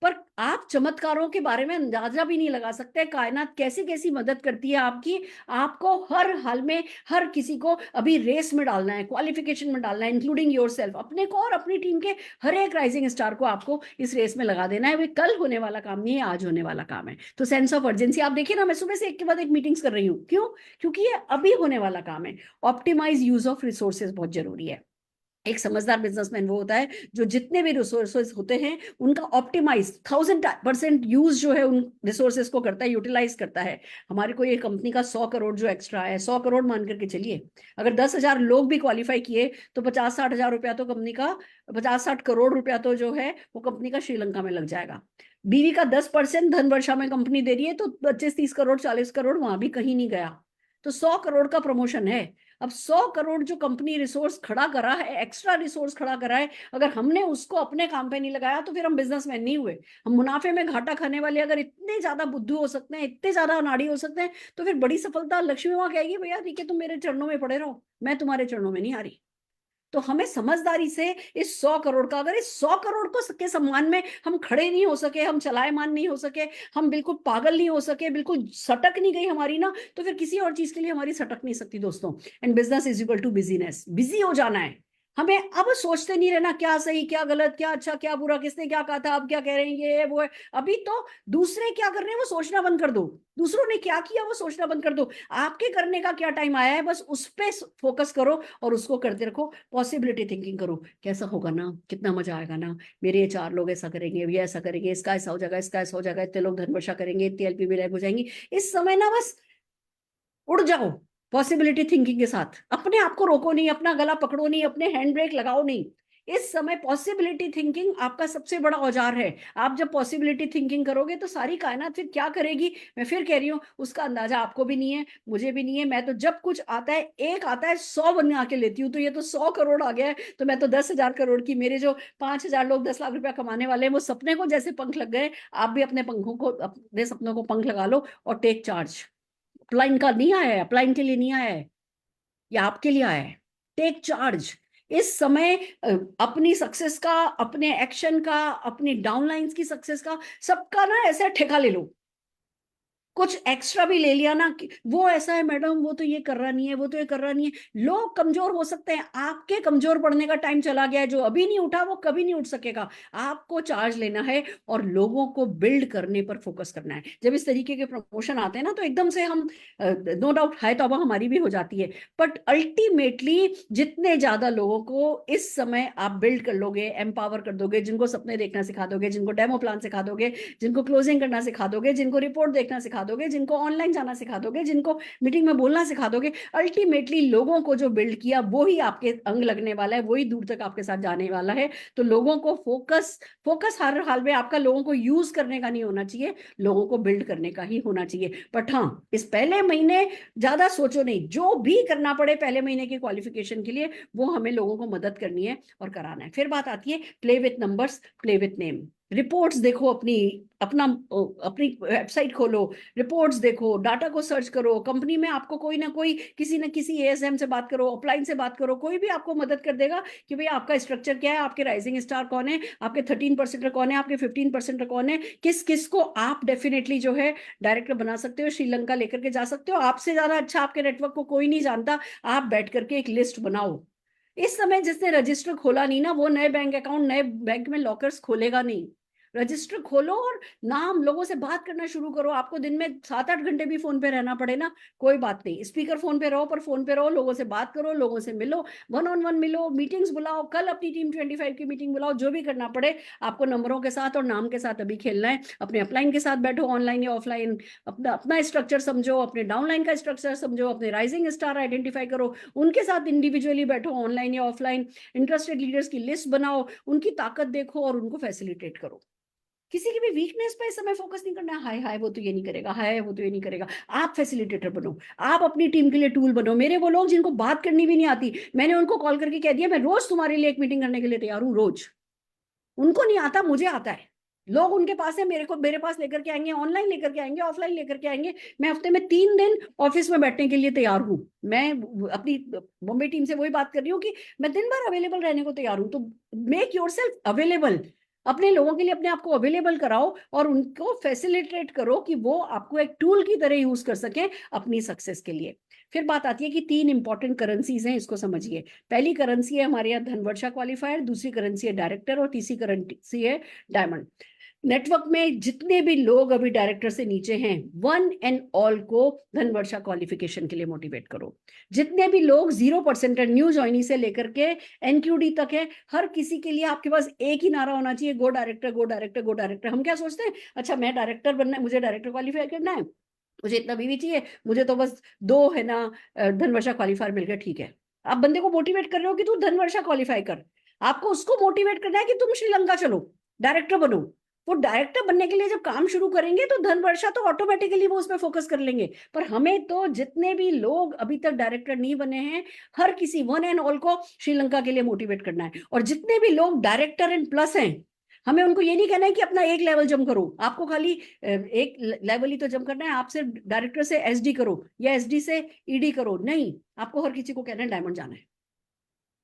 पर आप चमत्कारों के बारे में अंदाजा भी नहीं लगा सकते, कायनात कैसी कैसी मदद करती है आपकी। आपको हर हाल में हर किसी को अभी रेस में डालना है, क्वालिफिकेशन में डालना है, इंक्लूडिंग योरसेल्फ, अपने को और अपनी टीम के हर एक राइजिंग स्टार को आपको इस रेस में लगा देना है। वे कल होने वाला काम नहीं है, आज होने वाला काम है। तो सेंस ऑफ अर्जेंसी आप देखिए ना, मैं सुबह से एक के बाद एक मीटिंग्स कर रही हूँ, क्यों? क्योंकि ये अभी होने वाला काम है। ऑप्टिमाइज यूज ऑफ रिसोर्सेज बहुत जरूरी है। एक समझदार बिजनेसमैन वो होता है जो जितने भी रिसोर्सेज होते हैं उनका ऑप्टिमाइज 1000% यूज जो है उन रिसोर्सेज को करता है, यूटिलाइज करता है। हमारे को ये कंपनी का 100 करोड़ जो एक्स्ट्रा है, 100 करोड़ मान करके चलिए, अगर 10,000 लोग भी क्वालिफाई किए तो 50-60 हजार रुपया तो कंपनी का, 50-60 करोड़ रुपया तो जो है वो कंपनी का श्रीलंका में लग जाएगा। बीवी का 10% धन वर्षा में कंपनी दे रही है तो 25-30 करोड़ 40 करोड़ वहां भी कहीं नहीं गया। तो 100 करोड़ का प्रमोशन है। अब 100 करोड़ जो कंपनी रिसोर्स खड़ा करा है, एक्स्ट्रा रिसोर्स खड़ा करा है, अगर हमने उसको अपने काम पे नहीं लगाया तो फिर हम बिजनेसमैन नहीं हुए। हम मुनाफे में घाटा खाने वाले अगर इतने ज्यादा बुद्धू हो सकते हैं, इतने ज्यादा अनाड़ी हो सकते हैं, तो फिर बड़ी सफलता लक्ष्मी माँ कहेगी भैया ठीक है तुम मेरे चरणों में पड़े रहो, मैं तुम्हारे चरणों में नहीं आ रही। तो हमें समझदारी से इस 100 करोड़ का, अगर इस 100 करोड़ को के सम्मान में हम खड़े नहीं हो सके, हम चलायमान नहीं हो सके, हम बिल्कुल पागल नहीं हो सके, बिल्कुल सटक नहीं गई हमारी ना, तो फिर किसी और चीज के लिए हमारी सटक नहीं सकती दोस्तों। And business is equal to busyness, busy हो जाना है हमें। अब सोचते नहीं रहना क्या सही क्या गलत, क्या अच्छा क्या बुरा, किसने क्या कहा था, अब क्या कह रहे हैं, ये वो है। अभी तो दूसरे क्या कर रहे हैं वो सोचना बंद कर दो, दूसरों ने क्या किया वो सोचना बंद कर दो। आपके करने का क्या टाइम आया है, बस उस पर फोकस करो और उसको करते रखो। पॉसिबिलिटी थिंकिंग करो, कैसा होगा ना, कितना मजा आएगा ना, मेरे ये 4 लोग ऐसा करेंगे, ये ऐसा करेंगे, इसका ऐसा हो जाएगा, इसका ऐसा हो जाएगा, इतने लोग धन वर्षा करेंगे, इतनी एलपी भी हो जाएंगी। इस समय ना बस उड़ जाओ पॉसिबिलिटी थिंकिंग के साथ, अपने आप को रोको नहीं, अपना गला पकड़ो नहीं, अपने हैंड ब्रेक लगाओ नहीं। इस समय पॉसिबिलिटी थिंकिंग आपका सबसे बड़ा औजार है। आप जब पॉसिबिलिटी थिंकिंग करोगे तो सारी कायनात फिर क्या करेगी, मैं फिर कह रही हूँ, उसका अंदाजा आपको भी नहीं है, मुझे भी नहीं है। मैं तो जब कुछ आता है, एक आता है 100 बना के लेती हूँ, तो ये तो 100 करोड़ आ गया है, तो मैं तो 10,000 करोड़ की, मेरे जो 5,000 लोग 10 लाख रुपया कमाने वाले हैं वो सपने को जैसे पंख लग गए, आप भी अपने पंखों को, अपने सपनों को पंख लगा लो और टेक चार्ज। अपलाइन का नहीं आया है, अपलाइन के लिए नहीं आया है, ये आपके लिए आया है। टेक चार्ज इस समय। अपनी सक्सेस का, अपने एक्शन का, अपनी डाउनलाइंस की सक्सेस का, सबका ना ऐसा ठेका ले लो। कुछ एक्स्ट्रा भी ले लिया ना कि वो ऐसा है मैडम, वो तो ये कर रहा नहीं है, वो तो ये कर रहा नहीं है। लोग कमजोर हो सकते हैं, आपके कमजोर पड़ने का टाइम चला गया है। जो अभी नहीं उठा वो कभी नहीं उठ सकेगा। आपको चार्ज लेना है और लोगों को बिल्ड करने पर फोकस करना है। जब इस तरीके के प्रमोशन आते हैं ना, तो एकदम से हम, नो डाउट हाय तौबा हमारी भी हो जाती है, बट अल्टीमेटली जितने ज्यादा लोगों को इस समय आप बिल्ड कर लोगे, एम्पावर कर दोगे, जिनको सपने देखना सिखा दोगे, जिनको डेमो प्लान सिखा दोगे, जिनको क्लोजिंग करना सिखा दोगे, जिनको रिपोर्ट देखना सिखा दोगे, जिनको ऑनलाइन जाना सिखा दोगे, जिनको मीटिंग में बोलना सिखा दोगे, अल्टीमेटली लोगों को जो बिल्ड किया वो ही आपके अंग लगने वाला है, वही दूर तक आपके साथ जाने वाला है। तो लोगों को फोकस, फोकस हर हाल में आपका लोगों को यूज करने का नहीं होना चाहिए, लोगों को बिल्ड करने का ही होना चाहिए। बट हाँ, इस पहले महीने ज्यादा सोचो नहीं, जो भी करना पड़े पहले महीने की क्वालिफिकेशन के लिए, वो हमें लोगों को मदद करनी है और कराना है। फिर बात आती है play with numbers, play with name. Reports देखो, अपनी अपना अपनी वेबसाइट खोलो, रिपोर्ट्स देखो, डाटा को सर्च करो, कंपनी में आपको कोई ना कोई, किसी ना किसी एएसएम से बात करो, अपलाइन से बात करो, कोई भी आपको मदद कर देगा कि भाई आपका स्ट्रक्चर क्या है, आपके राइजिंग स्टार कौन है, आपके 13% कौन है, आपके 15% कौन है, किस किस को आप डेफिनेटली जो है डायरेक्टर बना सकते हो, श्रीलंका लेकर के जा सकते हो। आपसे ज्यादा अच्छा आपके नेटवर्क को कोई नहीं जानता। आप बैठ करके एक लिस्ट बनाओ। इस समय जिसने रजिस्टर खोला नहीं ना, वो नए बैंक अकाउंट, नए बैंक में लॉकर्स खोलेगा नहीं। रजिस्टर खोलो और नाम, लोगों से बात करना शुरू करो। आपको दिन में 7-8 घंटे भी फोन पे रहना पड़े ना, कोई बात नहीं, स्पीकर फोन पे रहो, पर फोन पे रहो, लोगों से बात करो, लोगों से मिलो, वन ऑन वन मिलो, मीटिंग्स बुलाओ, कल अपनी टीम 25 की मीटिंग बुलाओ, जो भी करना पड़े आपको नंबरों के साथ और नाम के साथ अभी खेलना है। अपने अपलाइन के साथ बैठो, ऑनलाइन या ऑफलाइन, अपना अपना स्ट्रक्चर समझो, अपने डाउनलाइन का स्ट्रक्चर समझो, अपने राइजिंग स्टार आइडेंटिफाई करो, उनके साथ इंडिविजुअली बैठो, ऑनलाइन या ऑफलाइन, इंटरेस्टेड लीडर्स की लिस्ट बनाओ, उनकी ताकत देखो और उनको फैसिलिटेट करो। किसी की भी वीकनेस पे इस समय फोकस नहीं करना है, हाय हाय वो तो ये नहीं करेगा, हाय वो तो ये नहीं करेगा। आप फैसिलिटेटर बनो, आप अपनी टीम के लिए टूल बनो। मेरे वो लोग जिनको बात करनी भी नहीं आती, मैंने उनको कॉल करके कह दिया मैं रोज तुम्हारे लिए एक मीटिंग करने के लिए तैयार हूँ, रोज। उनको नहीं आता, मुझे आता है। लोग उनके पास है, मेरे पास लेकर के आएंगे, ऑनलाइन लेकर के आएंगे, ऑफलाइन लेकर के आएंगे। मैं हफ्ते में 3 दिन ऑफिस में बैठने के लिए तैयार हूँ। मैं अपनी बॉम्बे टीम से वही बात कर रही हूँ कि मैं दिन भर अवेलेबल रहने को तैयार हूँ। तो मेक योर सेल्फ अवेलेबल, अपने लोगों के लिए अपने आप को अवेलेबल कराओ और उनको फैसिलिटेट करो कि वो आपको एक टूल की तरह यूज कर सके अपनी सक्सेस के लिए। फिर बात आती है कि 3 इंपॉर्टेंट करेंसीज हैं, इसको समझिए। पहली करेंसी है हमारे यहाँ धनवर्षा क्वालिफायर, दूसरी करेंसी है डायरेक्टर और तीसरी करेंसी है डायमंड। नेटवर्क में जितने भी लोग अभी डायरेक्टर से नीचे हैं, वन एंड ऑल को धनवर्षा क्वालिफिकेशन के लिए मोटिवेट करो। जितने भी लोग 0% न्यू ज्वाइनी से लेकर के एनक्यूडी तक है, हर किसी के लिए आपके पास एक ही नारा होना चाहिए, गो डायरेक्टर, गो डायरेक्टर, गो डायरेक्टर। हम क्या सोचते हैं, अच्छा मैं डायरेक्टर बनना है, मुझे डायरेक्टर क्वालिफाई करना है, मुझे इतना बीवी चाहिए, मुझे तो बस 2 है ना धनवर्षा क्वालिफायर मिल गया, ठीक है। आप बंदे को मोटिवेट कर रहे हो कि तू धनवर्षा क्वालिफाई कर, आपको उसको मोटिवेट करना है कि तुम श्रीलंका चलो, डायरेक्टर बनो। वो डायरेक्टर बनने के लिए जब काम शुरू करेंगे तो धन वर्षा तो ऑटोमेटिकली वो उस पर फोकस कर लेंगे। पर हमें तो जितने भी लोग अभी तक डायरेक्टर नहीं बने हैं, हर किसी वन एंड ऑल को श्रीलंका के लिए मोटिवेट करना है। और जितने भी लोग डायरेक्टर एंड प्लस हैं, हमें उनको ये नहीं कहना है कि अपना एक लेवल जम करो, आपको खाली एक लेवल ही तो जम करना है, आप सिर्फ डायरेक्टर से एसडी करो या एसडी से ईडी करो, नहीं, आपको हर किसी को कहना है डायमंड जाना है।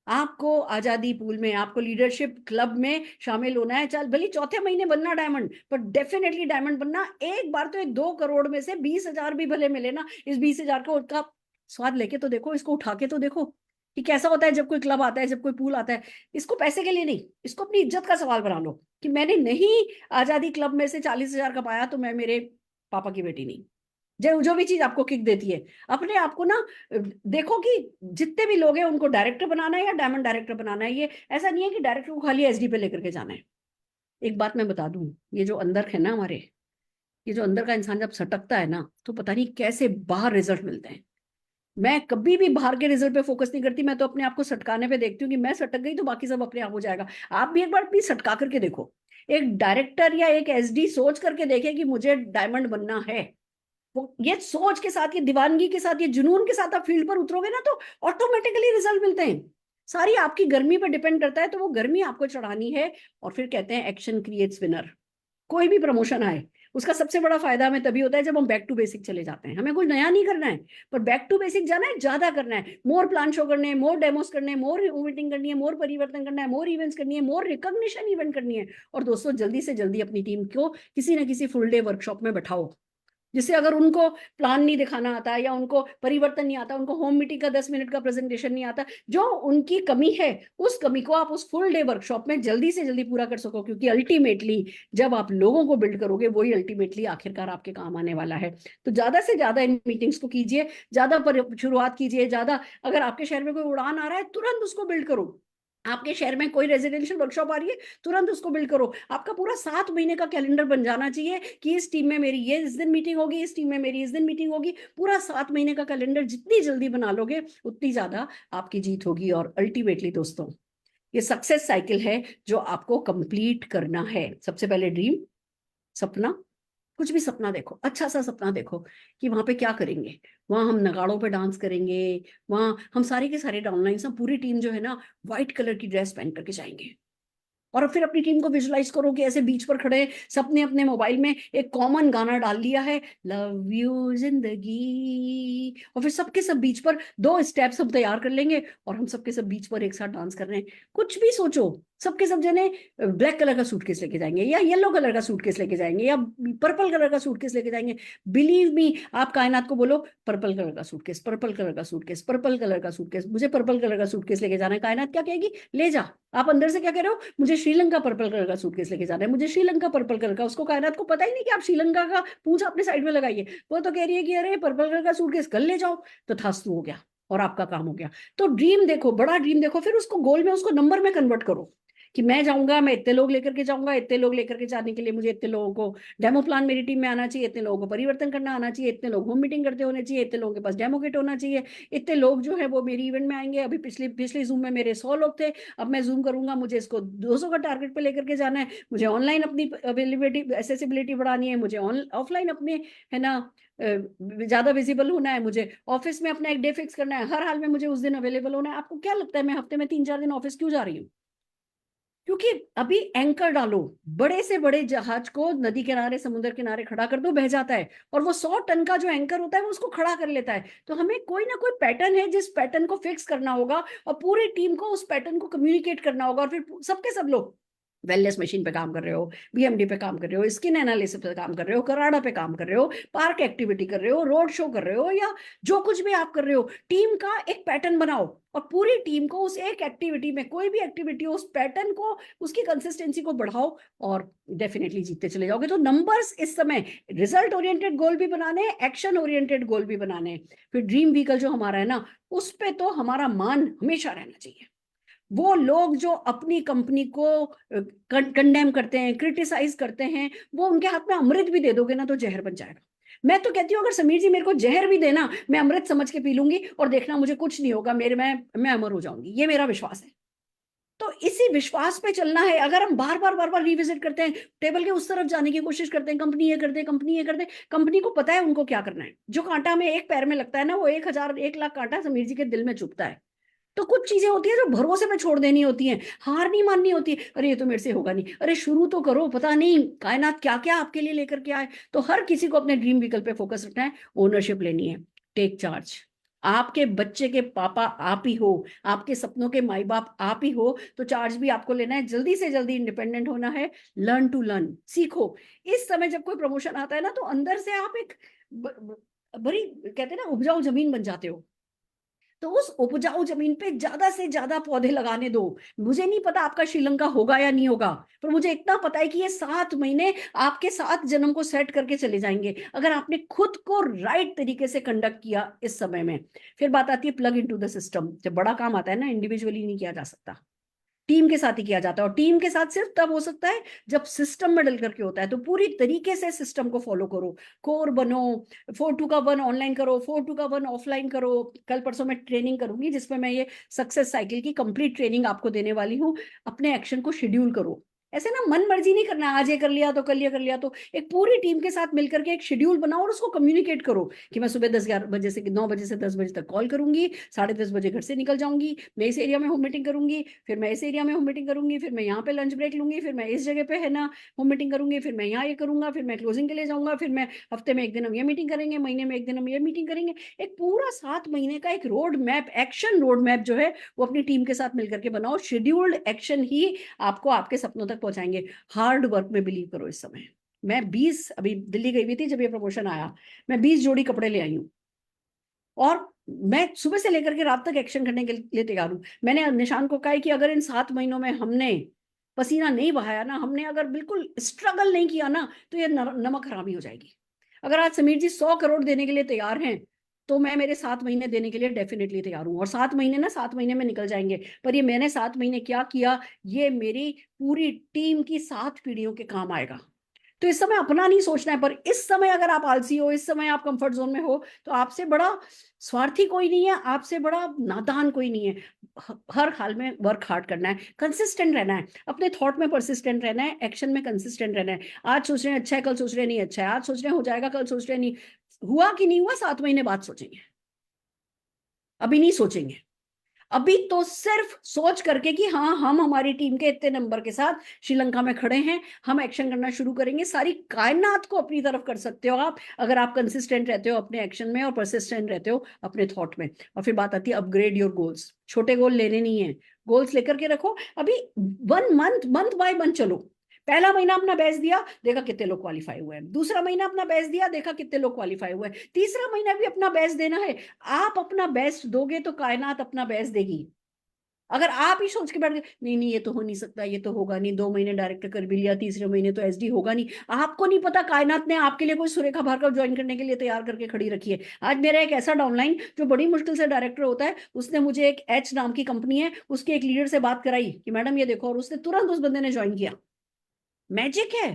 आपको आजादी पूल में, आपको लीडरशिप क्लब में शामिल होना है, चल भले चौथे महीने बनना डायमंड, पर डेफिनेटली डायमंड बनना। एक बार तो 2 करोड़ में से 20,000 भी भले मिले ना, इस 20,000 का उसका स्वाद लेके तो देखो, इसको उठा के तो देखो कि कैसा होता है जब कोई क्लब आता है, जब कोई पूल आता है। इसको पैसे के लिए नहीं, इसको अपनी इज्जत का सवाल बना लो कि मैंने नहीं आजादी क्लब में से 40,000 कमाया तो मैं मेरे पापा की बेटी नहीं। जो जो भी चीज आपको किक देती है, अपने आप को ना देखो कि जितने भी लोग हैं उनको डायरेक्टर बनाना है या डायमंड डायरेक्टर बनाना है। ये ऐसा नहीं है कि डायरेक्टर को खाली एसडी पे लेकर के जाना है। एक बात मैं बता दूं, ये जो अंदर है ना हमारे, ये जो अंदर का इंसान जब सटकता है ना, तो पता नहीं कैसे बाहर रिजल्ट मिलते हैं। मैं कभी भी बाहर के रिजल्ट पे फोकस नहीं करती, मैं तो अपने आप को सटकाने पे देखती हूँ कि मैं सटक गई तो बाकी सब अपने आप हो जाएगा। आप भी एक बार प्लीज सटका करके देखो, एक डायरेक्टर या एक एसडी सोच करके देखे कि मुझे डायमंड बनना है। वो ये सोच के साथ, ये दीवानगी के साथ, ये जुनून के साथ आप फील्ड पर उतरोगे ना, तो ऑटोमेटिकली रिजल्ट मिलते हैं। सारी आपकी गर्मी पर डिपेंड करता है, तो वो गर्मी आपको चढ़ानी है। और फिर कहते हैं एक्शन क्रिएट्स विनर। कोई भी प्रमोशन आए, उसका सबसे बड़ा फायदा हमें तभी होता है जब हम बैक टू बेसिक चले जाते हैं। हमें कुछ नया नहीं करना है, पर बैक टू बेसिक जाना है, ज्यादा करना है, मोर प्लान शो करने हैं, मोर डेमोस करने हैं, मोर मीटिंग करनी है, मोर परिवर्तन करना है, मोर इवेंट्स करनी है, मोर रिकॉग्निशन इवेंट करनी है। और दोस्तों, जल्दी से जल्दी अपनी टीम को किसी ना किसी फुल डे वर्कशॉप में बैठाओ, जिससे अगर उनको प्लान नहीं दिखाना आता या उनको परिवर्तन नहीं आता, उनको होम मीटिंग का 10 मिनट का प्रेजेंटेशन नहीं आता, जो उनकी कमी है, उस कमी को आप उस फुल डे वर्कशॉप में जल्दी से जल्दी पूरा कर सको। क्योंकि अल्टीमेटली जब आप लोगों को बिल्ड करोगे, वही अल्टीमेटली आखिरकार आपके काम आने वाला है। तो ज्यादा से ज्यादा इन मीटिंग्स को कीजिए, ज्यादा शुरुआत कीजिए, ज्यादा। अगर आपके शहर में कोई उड़ान आ रहा है, तुरंत उसको बिल्ड करो। आपके शहर में कोई रेजिडेंशियल वर्कशॉप आ रही है, तुरंत उसको बिल्ड करो। आपका पूरा 7 महीने का कैलेंडर बन जाना चाहिए कि इस टीम में मेरी ये इस दिन मीटिंग होगी, इस टीम में मेरी इस दिन मीटिंग होगी। पूरा 7 महीने का कैलेंडर जितनी जल्दी बना लोगे, उतनी ज्यादा आपकी जीत होगी। और अल्टीमेटली दोस्तों, ये सक्सेस साइकिल है जो आपको कंप्लीट करना है। सबसे पहले ड्रीम, सपना, कुछ भी सपना देखो, अच्छा सा सपना देखो कि वहां पे क्या करेंगे। वहां हम नगाड़ों पे डांस करेंगे, वहां हम सारे के सारे डाउनलाइन, सब पूरी टीम जो है ना, व्हाइट कलर की ड्रेस पहन करके जाएंगे। और फिर अपनी टीम को विजुलाइज करो कि ऐसे बीच पर खड़े, सबने अपने मोबाइल में एक कॉमन गाना डाल लिया है, लव यू जिंदगी, और फिर सबके सब बीच पर 2 स्टेप्स हम तैयार कर लेंगे और हम सबके सब बीच पर एक साथ डांस कर रहे हैं। कुछ भी सोचो, सबके सब जने ब्लैक कलर का सूटकेस लेके जाएंगे या येलो कलर का सूटकेस लेके जाएंगे या पर्पल कलर का सूटकेस लेके जाएंगे। बिलीव मी, आप कायनात को बोलो पर्पल कलर का सूटकेस, पर्पल कलर का सूटकेस, पर्पल कलर का सूटकेस, मुझे पर्पल कलर का सूटकेस लेके जाना है। कायनात क्या कहेगी? ले जा। आप अंदर से क्या कह रहे हो? मुझे श्रीलंका पर्पल कलर का सूटकेस लेके जाना है, मुझे श्रीलंका पर्पल कलर का। उसको कायनात को पता ही नहीं कि आप श्रीलंका का पूंछ अपने साइड में लगाइए। वो तो कह रही है कि अरे पर्पल कलर का सूटकेस कल ले जाओ, तो थास्तु हो गया और आपका काम हो गया। तो ड्रीम देखो, बड़ा ड्रीम देखो, फिर उसको गोल में, उसको नंबर में कन्वर्ट करो कि मैं जाऊंगा, मैं इतने लोग लेकर के जाऊंगा, इतने लोग लेकर के जाने के लिए मुझे इतने लोगों को डेमो प्लान मेरी टीम में आना चाहिए, इतने लोगों को परिवर्तन करना आना चाहिए, इतने लोग होम मीटिंग करते होने चाहिए, इतने लोगों के पास डेमो किट होना चाहिए, इतने लोग जो है वो मेरी इवेंट में आएंगे। अभी पिछले पिछले जूम में मेरे 100 लोग थे, अब मैं जूम करूंगा, मुझे इसको 200 का टारगेट पे लेकर के जाना है। मुझे ऑनलाइन अपनी अवेलेबिलिटी, एसेसिबिलिटी बढ़ानी है, मुझे ऑफलाइन अपने, है ना, ज्यादा विजिबल होना है, मुझे ऑफिस में अपना एक डे फिक्स करना है, हर हाल में मुझे उस दिन अवेलेबल होना है। आपको क्या लगता है मैं हफ्ते में 3-4 दिन ऑफिस क्यों जा रही हूँ? क्योंकि अभी एंकर डालो, बड़े से बड़े जहाज को नदी किनारे, समुद्र किनारे खड़ा कर दो, बह जाता है। और वो 100 टन का जो एंकर होता है वो उसको खड़ा कर लेता है। तो हमें कोई ना कोई पैटर्न है जिस पैटर्न को फिक्स करना होगा और पूरी टीम को उस पैटर्न को कम्युनिकेट करना होगा। और फिर सबके सब लोग वेलनेस मशीन पे काम कर रहे हो, बीएमडी पे काम कर रहे हो, स्किन एनालिसिस पे काम कर रहे हो, कराडा पे काम कर रहे हो, पार्क एक्टिविटी कर रहे हो, रोड शो कर रहे हो, या जो कुछ भी आप कर रहे हो, टीम का एक पैटर्न बनाओ और पूरी टीम को उस एक एक्टिविटी में, कोई भी एक्टिविटी हो, उस पैटर्न को, उसकी कंसिस्टेंसी को बढ़ाओ और डेफिनेटली जीतते चले जाओगे। तो नंबर्स इस समय रिजल्ट ओरिएंटेड गोल भी बनाने, एक्शन ओरिएंटेड गोल भी बनाने। फिर ड्रीम व्हीकल जो हमारा है ना, उस पे तो हमारा मान हमेशा रहना चाहिए। वो लोग जो अपनी कंपनी को कंडेम करते हैं, क्रिटिसाइज करते हैं, वो उनके हाथ में अमृत भी दे दोगे ना तो जहर बन जाएगा। मैं तो कहती हूँ अगर समीर जी मेरे को जहर भी देना, मैं अमृत समझ के पी लूंगी और देखना मुझे कुछ नहीं होगा, मैं अमर हो जाऊंगी, ये मेरा विश्वास है। तो इसी विश्वास पे चलना है। अगर हम बार बार बार बार रिविजिट करते हैं, टेबल के उस तरफ जाने की कोशिश करते हैं, कंपनी ये करते हैं, कंपनी ये करते हैं, कंपनी को पता है उनको क्या करना है। जो कांटा हमें एक पैर में लगता है ना, वो 1,000 1 लाख कांटा समीर जी के दिल में चुभता है। तो कुछ चीजें होती है जो भरोसे पे छोड़ देनी होती हैं, हार नहीं माननी होती है। अरे ये तो मेरे से होगा नहीं, अरे शुरू तो करो, पता नहीं कायनात क्या क्या आपके लिए लेकर के आए। तो हर किसी को अपने ड्रीम व्हीकल पे फोकस रखना है, ओनरशिप लेनी है, टेक चार्ज। आपके बच्चे के पापा आप ही हो, आपके सपनों के माई बाप आप ही हो, तो चार्ज भी आपको लेना है। जल्दी से जल्दी इंडिपेंडेंट होना है, लर्न टू लर्न, सीखो। इस समय जब कोई प्रमोशन आता है ना, तो अंदर से आप एक बड़ी, कहते हैं ना, उपजाऊ जमीन बन जाते हो। तो उस उपजाऊ जमीन पे ज्यादा से ज्यादा पौधे लगाने दो। मुझे नहीं पता आपका श्रीलंका होगा या नहीं होगा, पर मुझे इतना पता है कि ये 7 महीने आपके 7 जन्म को सेट करके चले जाएंगे, अगर आपने खुद को राइट तरीके से कंडक्ट किया इस समय में। फिर बात आती है प्लग इनटू द सिस्टम। जब बड़ा काम आता है ना, इंडिविजुअली नहीं किया जा सकता, टीम के साथ ही किया जाता है। और टीम के साथ सिर्फ तब हो सकता है जब सिस्टम में डल करके होता है। तो पूरी तरीके से सिस्टम को फॉलो करो, कोर बनो, 4-2 का 1 ऑनलाइन करो, 4-2 का 1 ऑफलाइन करो। कल परसों मैं ट्रेनिंग करूंगी जिसमें मैं ये सक्सेस साइकिल की कंप्लीट ट्रेनिंग आपको देने वाली हूँ। अपने एक्शन को शेड्यूल करो। ऐसे ना मन मर्जी नहीं करना, आज ये कर लिया तो कल ये कर लिया। तो एक पूरी टीम के साथ मिलकर के एक शेड्यूल बनाओ और उसको कम्युनिकेट करो कि मैं सुबह 10-11 बजे से 9 बजे से 10 बजे तक कॉल करूंगी, 10:30 बजे घर से निकल जाऊंगी, मैं इस एरिया में होम मीटिंग करूंगी, फिर मैं इस एरिया में होम मीटिंग करूंगी, फिर मैं यहाँ पे लंच ब्रेक लूंगी, फिर मैं इस जगह पे है ना होम मीटिंग करूंगी, फिर मैं यहाँ ये करूंगा, फिर मैं क्लोजिंग के लिए जाऊंगा, फिर मैं हफ्ते में 1 दिन हम ये मीटिंग करेंगे, महीने में 1 दिन हम ये मीटिंग करेंगे। एक पूरा 7 महीने का एक road map, action road map जो है, वो अपनी टीम के साथ मिलकर के बनाओ। शेड्यूल्ड एक्शन ही आपको आपके सपनों तक पहुंचाएंगे। हार्ड वर्क में बिलीव करो इस समय। मैं 20, अभी दिल्ली गई हुई थी जब ये प्रमोशन आया, मैं 20 जोड़ी कपड़े ले आई हूँ, और मैं सुबह से लेकर के रात तक एक्शन करने के लिए तैयार हूं। मैंने निशान को कहा कि अगर इन 7 महीनों में हमने पसीना नहीं बहाया ना, हमने अगर बिल्कुल स्ट्रगल नहीं किया ना, तो ये नमक हरामी हो जाएगी। अगर आज समीर जी 100 करोड़ देने के लिए तैयार हैं, तो मैं मेरे 7 महीने देने के लिए डेफिनेटली तैयार हूँ। और 7 महीने ना, 7 महीने में निकल जाएंगे, पर ये मैंने 7 महीने क्या किया, ये मेरी पूरी टीम की 7 पीढ़ियों के काम आएगा। तो इस समय अपना नहीं सोचना है। पर इस समय अगर आप आलसी हो, इस समय आप कंफर्ट जोन में हो, तो आपसे बड़ा स्वार्थी कोई नहीं है, आपसे बड़ा नादान कोई नहीं है। हर हाल में वर्क हार्ड करना है, कंसिस्टेंट रहना है, अपने थॉट में परसिस्टेंट रहना है, एक्शन में कंसिस्टेंट रहना है। आज सोच रहे हैं अच्छा है, कल सोच रहे हैं नहीं अच्छा है, आज सोच रहे हैं हो जाएगा, कल सोच रहे हैं नहीं हुआ, कि नहीं हुआ 7 महीने बाद सोचेंगे, अभी नहीं सोचेंगे। अभी तो सिर्फ सोच करके कि हाँ, हम हमारी टीम के इतने नंबर के साथ श्रीलंका में खड़े हैं, हम एक्शन करना शुरू करेंगे। सारी कायनात को अपनी तरफ कर सकते हो आप, अगर आप कंसिस्टेंट रहते हो अपने एक्शन में और परसिस्टेंट रहते हो अपने थॉट में। और फिर बात आती है अपग्रेड योर गोल्स। छोटे गोल लेने नहीं है, गोल्स लेकर के रखो। अभी 1 मंथ, मंथ बाय मंथ चलो। पहला महीना अपना बेस्ट दिया, देखा कितने लोग क्वालिफाई हुए हैं। दूसरा महीना अपना बेस्ट दिया, देखा कितने लोग क्वालिफाई हुए हैं। तीसरा महीना भी अपना बेस्ट देना है। आप अपना बेस्ट दोगे तो कायनात अपना बेस्ट देगी। अगर आप ही सोच के बैठ गए नहीं नहीं ये तो हो नहीं सकता, ये तो होगा नहीं, 2 महीने डायरेक्टर कर भी लिया, तीसरे महीने तो एसडी होगा नहीं, आपको नहीं पता कायनात ने आपके लिए कोई सुरेखा भार्गव ज्वाइन करने के लिए तैयार करके खड़ी रखी है। आज मेरा एक ऐसा डाउनलाइन जो बड़ी मुश्किल से डायरेक्टर होता है, उसने मुझे एक एच नाम की कंपनी है, उसके एक लीडर से बात कराई कि मैडम ये देखो, और उसने तुरंत उस बंदे ने ज्वाइन किया। मैजिक है,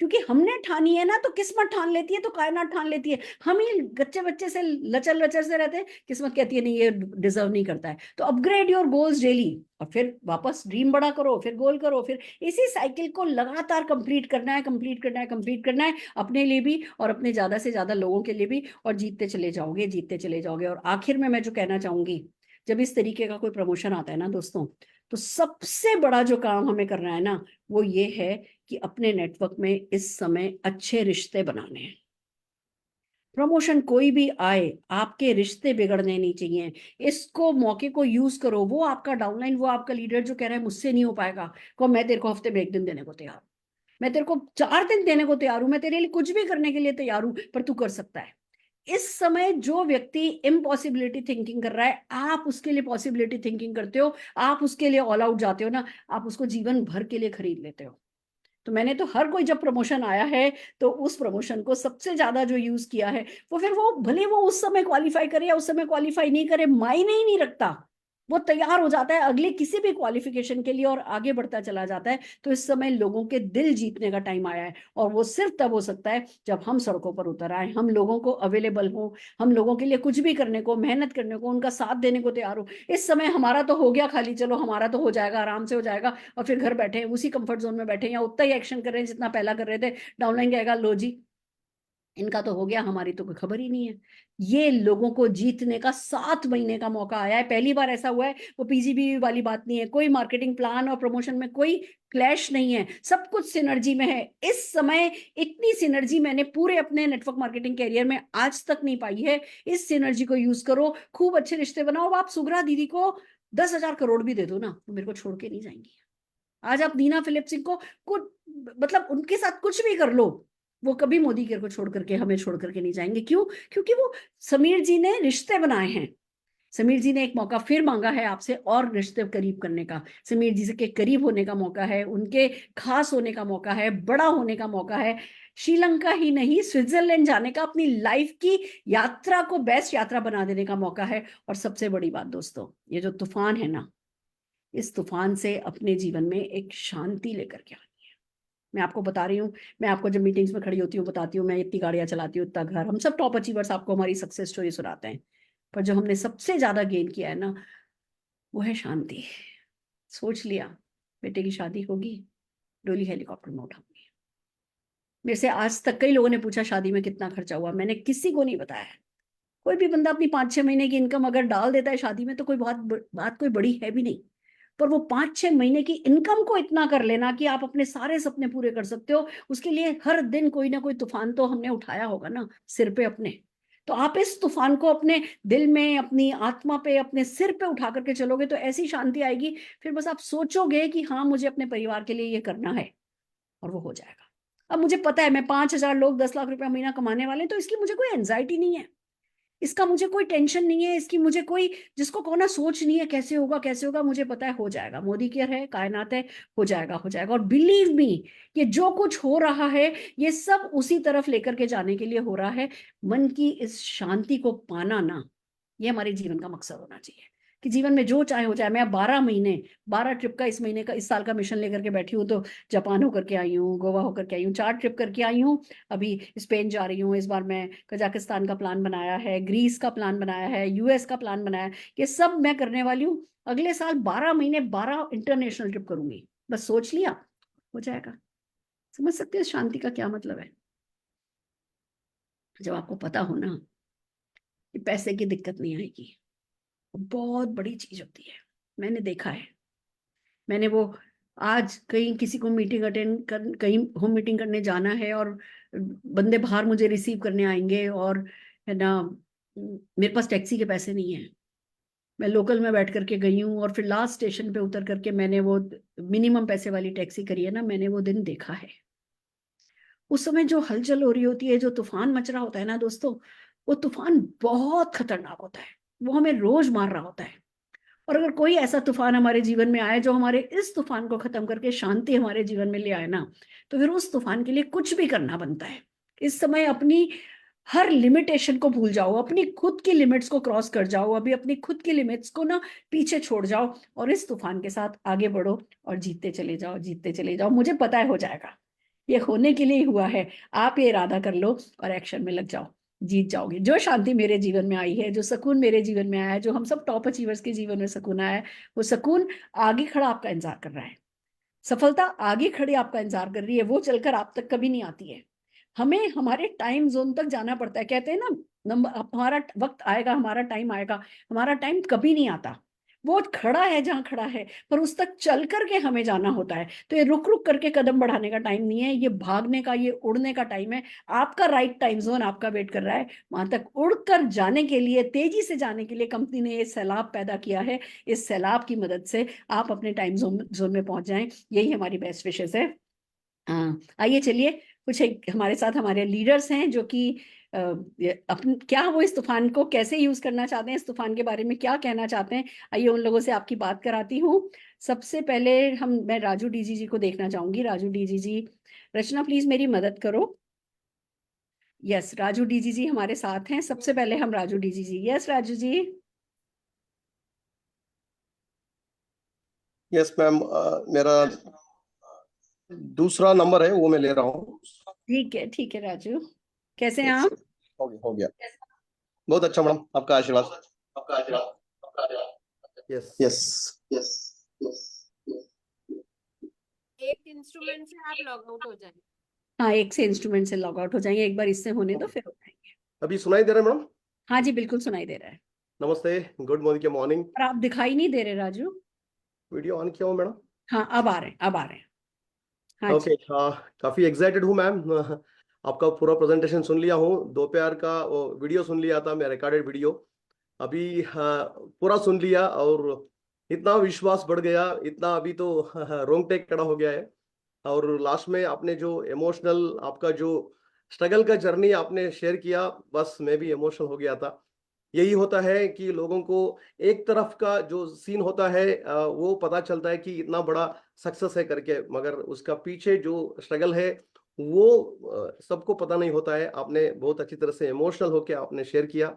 क्योंकि हमने ठानी है ना, तो किस्मत ठान लेती है, तो कायनात ठान लेती है। हम ही बच्चे बच्चे से लचर लचर से रहते हैं, किस्मत कहती है नहीं ये डिजर्व नहीं करता है। तो अपग्रेड योर गोल्स डेली, और फिर वापस ड्रीम बड़ा करो, फिर गोल करो, फिर इसी साइकिल को लगातार कंप्लीट करना है, कंप्लीट करना है, कंप्लीट करना है, अपने लिए भी और अपने ज्यादा से ज्यादा लोगों के लिए भी। और जीतते चले जाओगे, जीतते चले जाओगे। और आखिर में मैं जो कहना चाहूंगी, जब इस तरीके का कोई प्रमोशन आता है ना दोस्तों, तो सबसे बड़ा जो काम हमें करना है ना, वो ये है कि अपने नेटवर्क में इस समय अच्छे रिश्ते बनाने हैं। प्रमोशन कोई भी आए, आपके रिश्ते बिगड़ने नहीं चाहिए। इसको मौके को यूज करो। वो आपका डाउनलाइन, वो आपका लीडर जो कह रहा है मुझसे नहीं हो पाएगा, को मैं तेरे को हफ्ते में 1 दिन देने को तैयार हूं, मैं तेरे को 4 दिन देने को तैयार हूं, मैं तेरे लिए कुछ भी करने के लिए तैयार हूं, पर तू कर सकता है। इस समय जो व्यक्ति इम्पॉसिबिलिटी थिंकिंग कर रहा है, आप उसके लिए पॉसिबिलिटी थिंकिंग करते हो, आप उसके लिए ऑल आउट जाते हो ना, आप उसको जीवन भर के लिए खरीद लेते हो। तो मैंने तो हर कोई जब प्रमोशन आया है, तो उस प्रमोशन को सबसे ज्यादा जो यूज किया है, वो फिर वो भले वो उस समय क्वालिफाई करे या उस समय क्वालिफाई नहीं करे, मायने ही नहीं रखता। वो तैयार हो जाता है अगले किसी भी क्वालिफिकेशन के लिए और आगे बढ़ता चला जाता है। तो इस समय लोगों के दिल जीतने का टाइम आया है, और वो सिर्फ तब हो सकता है जब हम सड़कों पर उतर आए, हम लोगों को अवेलेबल हो, हम लोगों के लिए कुछ भी करने को, मेहनत करने को, उनका साथ देने को तैयार हो। इस समय हमारा तो हो गया खाली, चलो हमारा तो हो जाएगा, आराम से हो जाएगा, और फिर घर बैठे उसी कंफर्ट जोन में बैठे या उतना ही एक्शन कर रहे हैं जितना पहला कर रहे थे। डाउनलाइन कहेगा लो जी इनका तो हो गया, हमारी तो कोई खबर ही नहीं है। ये लोगों को जीतने का 7 महीने का मौका आया है, पहली बार ऐसा हुआ है। वो पीजीबी वाली बात नहीं है, कोई मार्केटिंग प्लान और प्रमोशन में कोई क्लैश नहीं है, सब कुछ सिनर्जी में है। इस समय इतनी सिनर्जी मैंने पूरे अपने नेटवर्क मार्केटिंग कैरियर में आज तक नहीं पाई है। इस सिनर्जी को यूज करो, खूब अच्छे रिश्ते बनाओ। आप सुगरा दीदी को 10,000 करोड़ भी दे दो ना, तो मेरे को छोड़ के नहीं जाएंगी। आज आप नीना फिलिप सिंह को कुछ, मतलब उनके साथ कुछ भी कर लो, वो कभी मोदी केयर को छोड़ करके, हमें छोड़ करके नहीं जाएंगे। क्यों? क्योंकि वो समीर जी ने रिश्ते बनाए हैं। समीर जी ने एक मौका फिर मांगा है आपसे और रिश्ते करीब करने का। समीर जी से के करीब होने का मौका है, उनके खास होने का मौका है, बड़ा होने का मौका है। श्रीलंका ही नहीं, स्विट्जरलैंड जाने का, अपनी लाइफ की यात्रा को बेस्ट यात्रा बना देने का मौका है। और सबसे बड़ी बात दोस्तों, ये जो तूफान है ना, इस तूफान से अपने जीवन में एक शांति लेकर के आनी है। मैं आपको बता रही हूँ, मैं आपको जब मीटिंग्स में खड़ी होती हूँ बताती हूँ, मैं इतनी गाड़ियां चलाती हूँ, इतना घर, हम सब टॉप अचीवर्स आपको हमारी सक्सेस स्टोरी सुनाते हैं, पर जो हमने सबसे ज्यादा गेन किया है ना, वो है शांति। सोच लिया बेटे की शादी होगी, डोली हेलीकॉप्टर में उठाऊंगी। मेरे से आज तक कई लोगों ने पूछा शादी में कितना खर्चा हुआ, मैंने किसी को नहीं बताया। कोई भी बंदा अपनी 5-6 महीने की इनकम अगर डाल देता है शादी में, तो कोई बात कोई बड़ी है भी नहीं। पर वो 5-6 महीने की इनकम को इतना कर लेना कि आप अपने सारे सपने पूरे कर सकते हो, उसके लिए हर दिन कोई ना कोई तूफान तो हमने उठाया होगा ना सिर पे अपने। तो आप इस तूफान को अपने दिल में, अपनी आत्मा पे, अपने सिर पे उठा करके चलोगे तो ऐसी शांति आएगी। फिर बस आप सोचोगे कि हाँ मुझे अपने परिवार के लिए ये करना है, और वो हो जाएगा। अब मुझे पता है मैं 5,000 लोग 10 लाख रुपया महीना कमाने वाले हैं, तो इसकी मुझे कोई एंजाइटी नहीं है, इसका मुझे कोई टेंशन नहीं है, इसकी मुझे कोई, जिसको कोना सोच नहीं है कैसे होगा कैसे होगा। मुझे पता है हो जाएगा, मोदी केयर है, कायनात है, हो जाएगा हो जाएगा। और बिलीव मी, ये जो कुछ हो रहा है ये सब उसी तरफ लेकर के जाने के लिए हो रहा है। मन की इस शांति को पाना ना, ये हमारे जीवन का मकसद होना चाहिए कि जीवन में जो चाहे हो जाए। मैं 12 महीने, 12 ट्रिप का इस महीने का, इस साल का मिशन लेकर के बैठी हूँ। तो जापान होकर के आई हूँ, गोवा होकर के आई हूँ, 4 ट्रिप करके आई हूँ। अभी स्पेन जा रही हूँ, इस बार मैं कजाकिस्तान का प्लान बनाया है, ग्रीस का प्लान बनाया है, यूएस का प्लान बनाया है। ये सब मैं करने वाली हूँ। अगले साल 12 महीने 12 इंटरनेशनल ट्रिप करूंगी। बस सोच लिया, हो जाएगा। समझ सकते हो शांति का क्या मतलब है? जब आपको पता हो ना कि पैसे की दिक्कत नहीं आएगी, बहुत बड़ी चीज होती है। मैंने देखा है, मैंने वो, आज कहीं किसी को मीटिंग अटेंड कर, कहीं होम मीटिंग करने जाना है, और बंदे बाहर मुझे रिसीव करने आएंगे, और है ना, मेरे पास टैक्सी के पैसे नहीं है। मैं लोकल में बैठ करके गई हूँ, और फिर लास्ट स्टेशन पे उतर करके मैंने वो मिनिमम पैसे वाली टैक्सी करी है ना, मैंने वो दिन देखा है। उस समय जो हलचल हो रही होती है, जो तूफान मच रहा होता है ना दोस्तों, वो तूफान बहुत खतरनाक होता है, वो हमें रोज मार रहा होता है। और अगर कोई ऐसा तूफान हमारे जीवन में आए जो हमारे इस तूफान को खत्म करके शांति हमारे जीवन में ले आए ना, तो फिर उस तूफान के लिए कुछ भी करना बनता है। इस समय अपनी हर लिमिटेशन को भूल जाओ, अपनी खुद की लिमिट्स को क्रॉस कर जाओ, अभी अपनी खुद की लिमिट्स को ना पीछे छोड़ जाओ, और इस तूफान के साथ आगे बढ़ो, और जीतते चले जाओ, जीतते चले जाओ। मुझे पता है हो जाएगा, ये होने के लिए ही हुआ है। आप ये इरादा कर लो और एक्शन में लग जाओ, जीत जाओगे। जो शांति मेरे जीवन में आई है, जो सुकून मेरे जीवन में आया है, जो हम सब टॉप अचीवर्स के जीवन में सुकून आया है, वो सुकून आगे खड़ा आपका इंतजार कर रहा है। सफलता आगे खड़ी आपका इंतजार कर रही है, वो चलकर आप तक कभी नहीं आती है। हमें हमारे टाइम जोन तक जाना पड़ता है। कहते हैं ना, नंबर, हमारा वक्त आएगा, हमारा टाइम आएगा, हमारा टाइम कभी नहीं आता। वो खड़ा है जहां खड़ा है, पर उस तक चल करके हमें जाना होता है। तो ये रुक रुक करके कदम बढ़ाने का टाइम नहीं है, ये भागने का, ये उड़ने का टाइम है। आपका राइट टाइम जोन आपका वेट कर रहा है। वहां तक उड़कर जाने के लिए, तेजी से जाने के लिए कंपनी ने ये सैलाब पैदा किया है। इस सैलाब की मदद से आप अपने टाइम जोन में पहुंच जाएं, यही हमारी बेस्ट विशेष है। हाँ, आइए चलिए, कुछ एक हमारे साथ हमारे लीडर्स हैं जो कि अपन क्या, वो इस तूफान को कैसे यूज करना चाहते हैं, इस तूफान के बारे में क्या कहना चाहते हैं। आइए उन लोगों से आपकी बात कराती हूँ। सबसे पहले मैं राजू डीजी जी को देखना चाहूंगी। राजू डीजी जी, रचना प्लीज मेरी मदद करो। यस, राजू डीजी जी हमारे साथ हैं। सबसे पहले हम राजू डीजी जी, yes Raju ji. Yes ma'am, मेरा दूसरा नंबर है वो मैं ले रहा हूँ। ठीक है राजू, कैसे हैं एक आप? सेकंड, हो गया। बहुत अच्छा मैडम, आपका आशीर्वाद। Yes yes yes yes. एक इंस्ट्रूमेंट से आप लॉग आउट हो जाएंगे। हाँ, एक से इंस्ट्रूमेंट से लॉग आउट हो जाएंगे, एक बार इससे होने दो फिर हो जाएंगे। अभी सुनाई दे रहा है मैडम? हाँ जी, बिल्कुल सुनाई दे रहा है। नमस्ते, गुड मॉर्निंग के मॉर्निंग। पर आप दिखाई नहीं दे रहे राजू। वीडियो ऑन किया हूँ मैडम। हाँ, अब आ रहे हैं, अब आ रहे हैं। हाँ ओके, जी। हाँ, काफी एक्साइटेड हूँ मैम। आपका पूरा प्रेजेंटेशन सुन लिया हूँ, दोपहर का वो वीडियो सुन लिया था मैं, रिकॉर्डेड वीडियो। अभी पूरा सुन लिया और इतना विश्वास बढ़ गया, इतना अभी तो रोंगटे खड़ा हो गया है। और लास्ट में आपने जो इमोशनल आपका जो स्ट्रगल का जर्नी आपने शेयर किया, बस मैं भी इमोशनल हो गया था। यही होता है कि लोगों को एक तरफ का जो सीन होता है वो पता चलता है कि इतना बड़ा सक्सेस है करके, मगर उसका पीछे जो स्ट्रगल है वो सबको पता नहीं होता है। आपने बहुत अच्छी तरह से इमोशनल होकर आपने शेयर किया,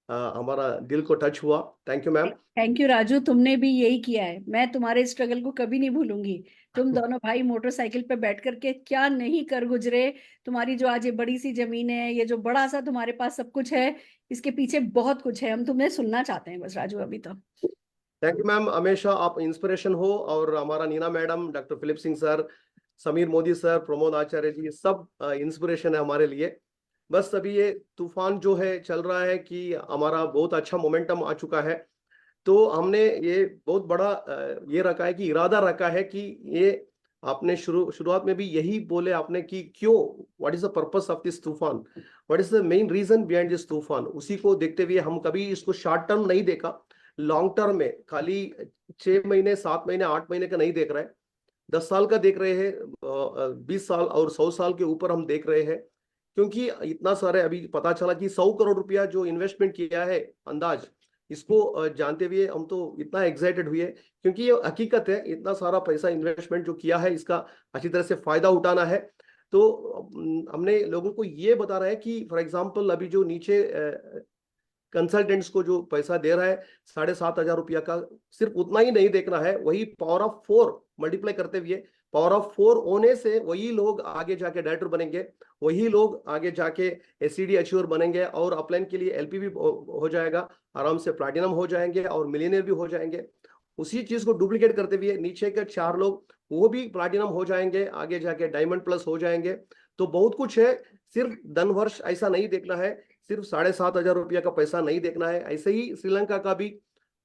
हमारा दिल को टच हुआ। Thank you ma'am. Thank you Raju, तुमने भी यही किया है, मैं तुम्हारे स्ट्रगल को कभी नहीं भूलूंगी। तुम दोनों भाई मोटरसाइकिल पे बैठ करके क्या नहीं कर गुजरे। तुम्हारी जो आज ये बड़ी सी जमीन है, ये जो बड़ा सा तुम्हारे पास सब कुछ है, इसके पीछे बहुत कुछ है। हम तुम्हें सुनना चाहते हैं बस राजू अभी तो। थैंक यू मैम, हमेशा आप इंस्पिरेशन हो। और हमारा Neena madam, doctor Philip Singh sir, Sameer Modi sir, Pramod Acharya ji, सब इंस्पिरेशन है हमारे लिए। बस अभी ये तूफान जो है चल रहा है कि हमारा बहुत अच्छा मोमेंटम आ चुका है। तो हमने ये बहुत बड़ा ये रखा है कि इरादा रखा है कि ये आपने शुरुआत में भी यही बोले आपने कि क्यों, what is the purpose of this तूफान, what is the main reason behind this तूफान। उसी को देखते हुए हम कभी इसको शॉर्ट टर्म नहीं देखा, लॉन्ग टर्म में खाली 6 महीने 7 महीने 8 महीने का नहीं देख रहे हैं, 10 साल का देख रहे हैं, 20 साल और 100 साल के ऊपर हम देख रहे हैं। क्योंकि इतना सारे अभी पता चला कि 100 करोड़ रुपया जो इन्वेस्टमेंट किया है अंदाज, इसको जानते हुए हम तो इतना एक्साइटेड हुए, क्योंकि ये हकीकत है, इतना सारा पैसा इन्वेस्टमेंट जो किया है इसका अच्छी तरह से फायदा उठाना है। तो हमने लोगों को ये बता रहा है कि फॉर एग्जांपल अभी जो नीचे कंसल्टेंट्स को जो पैसा दे रहा है 7,500 रुपया का, सिर्फ उतना ही नहीं देखना है, वही पावर ऑफ 4 मल्टीप्लाई करते हुए, पावर ऑफ 4 होने से वही लोग आगे जाके डायरेक्टर बनेंगे, वही लोग आगे जाके एससीडी अचीवर बनेंगे और अपलाइन के लिए एलपी भी हो जाएगा, आराम से प्लैटिनम हो जाएंगे और मिलियनियर भी हो जाएंगे। उसी चीज को डुप्लीकेट करते हुए नीचे के 4 लोग वो भी प्लैटिनम हो जाएंगे, आगे जाके डायमंड प्लस हो जाएंगे। तो बहुत कुछ है, सिर्फ धन वर्ष ऐसा नहीं देखना है, सिर्फ 7,500 रुपया का पैसा नहीं देखना है। ऐसे ही श्रीलंका का भी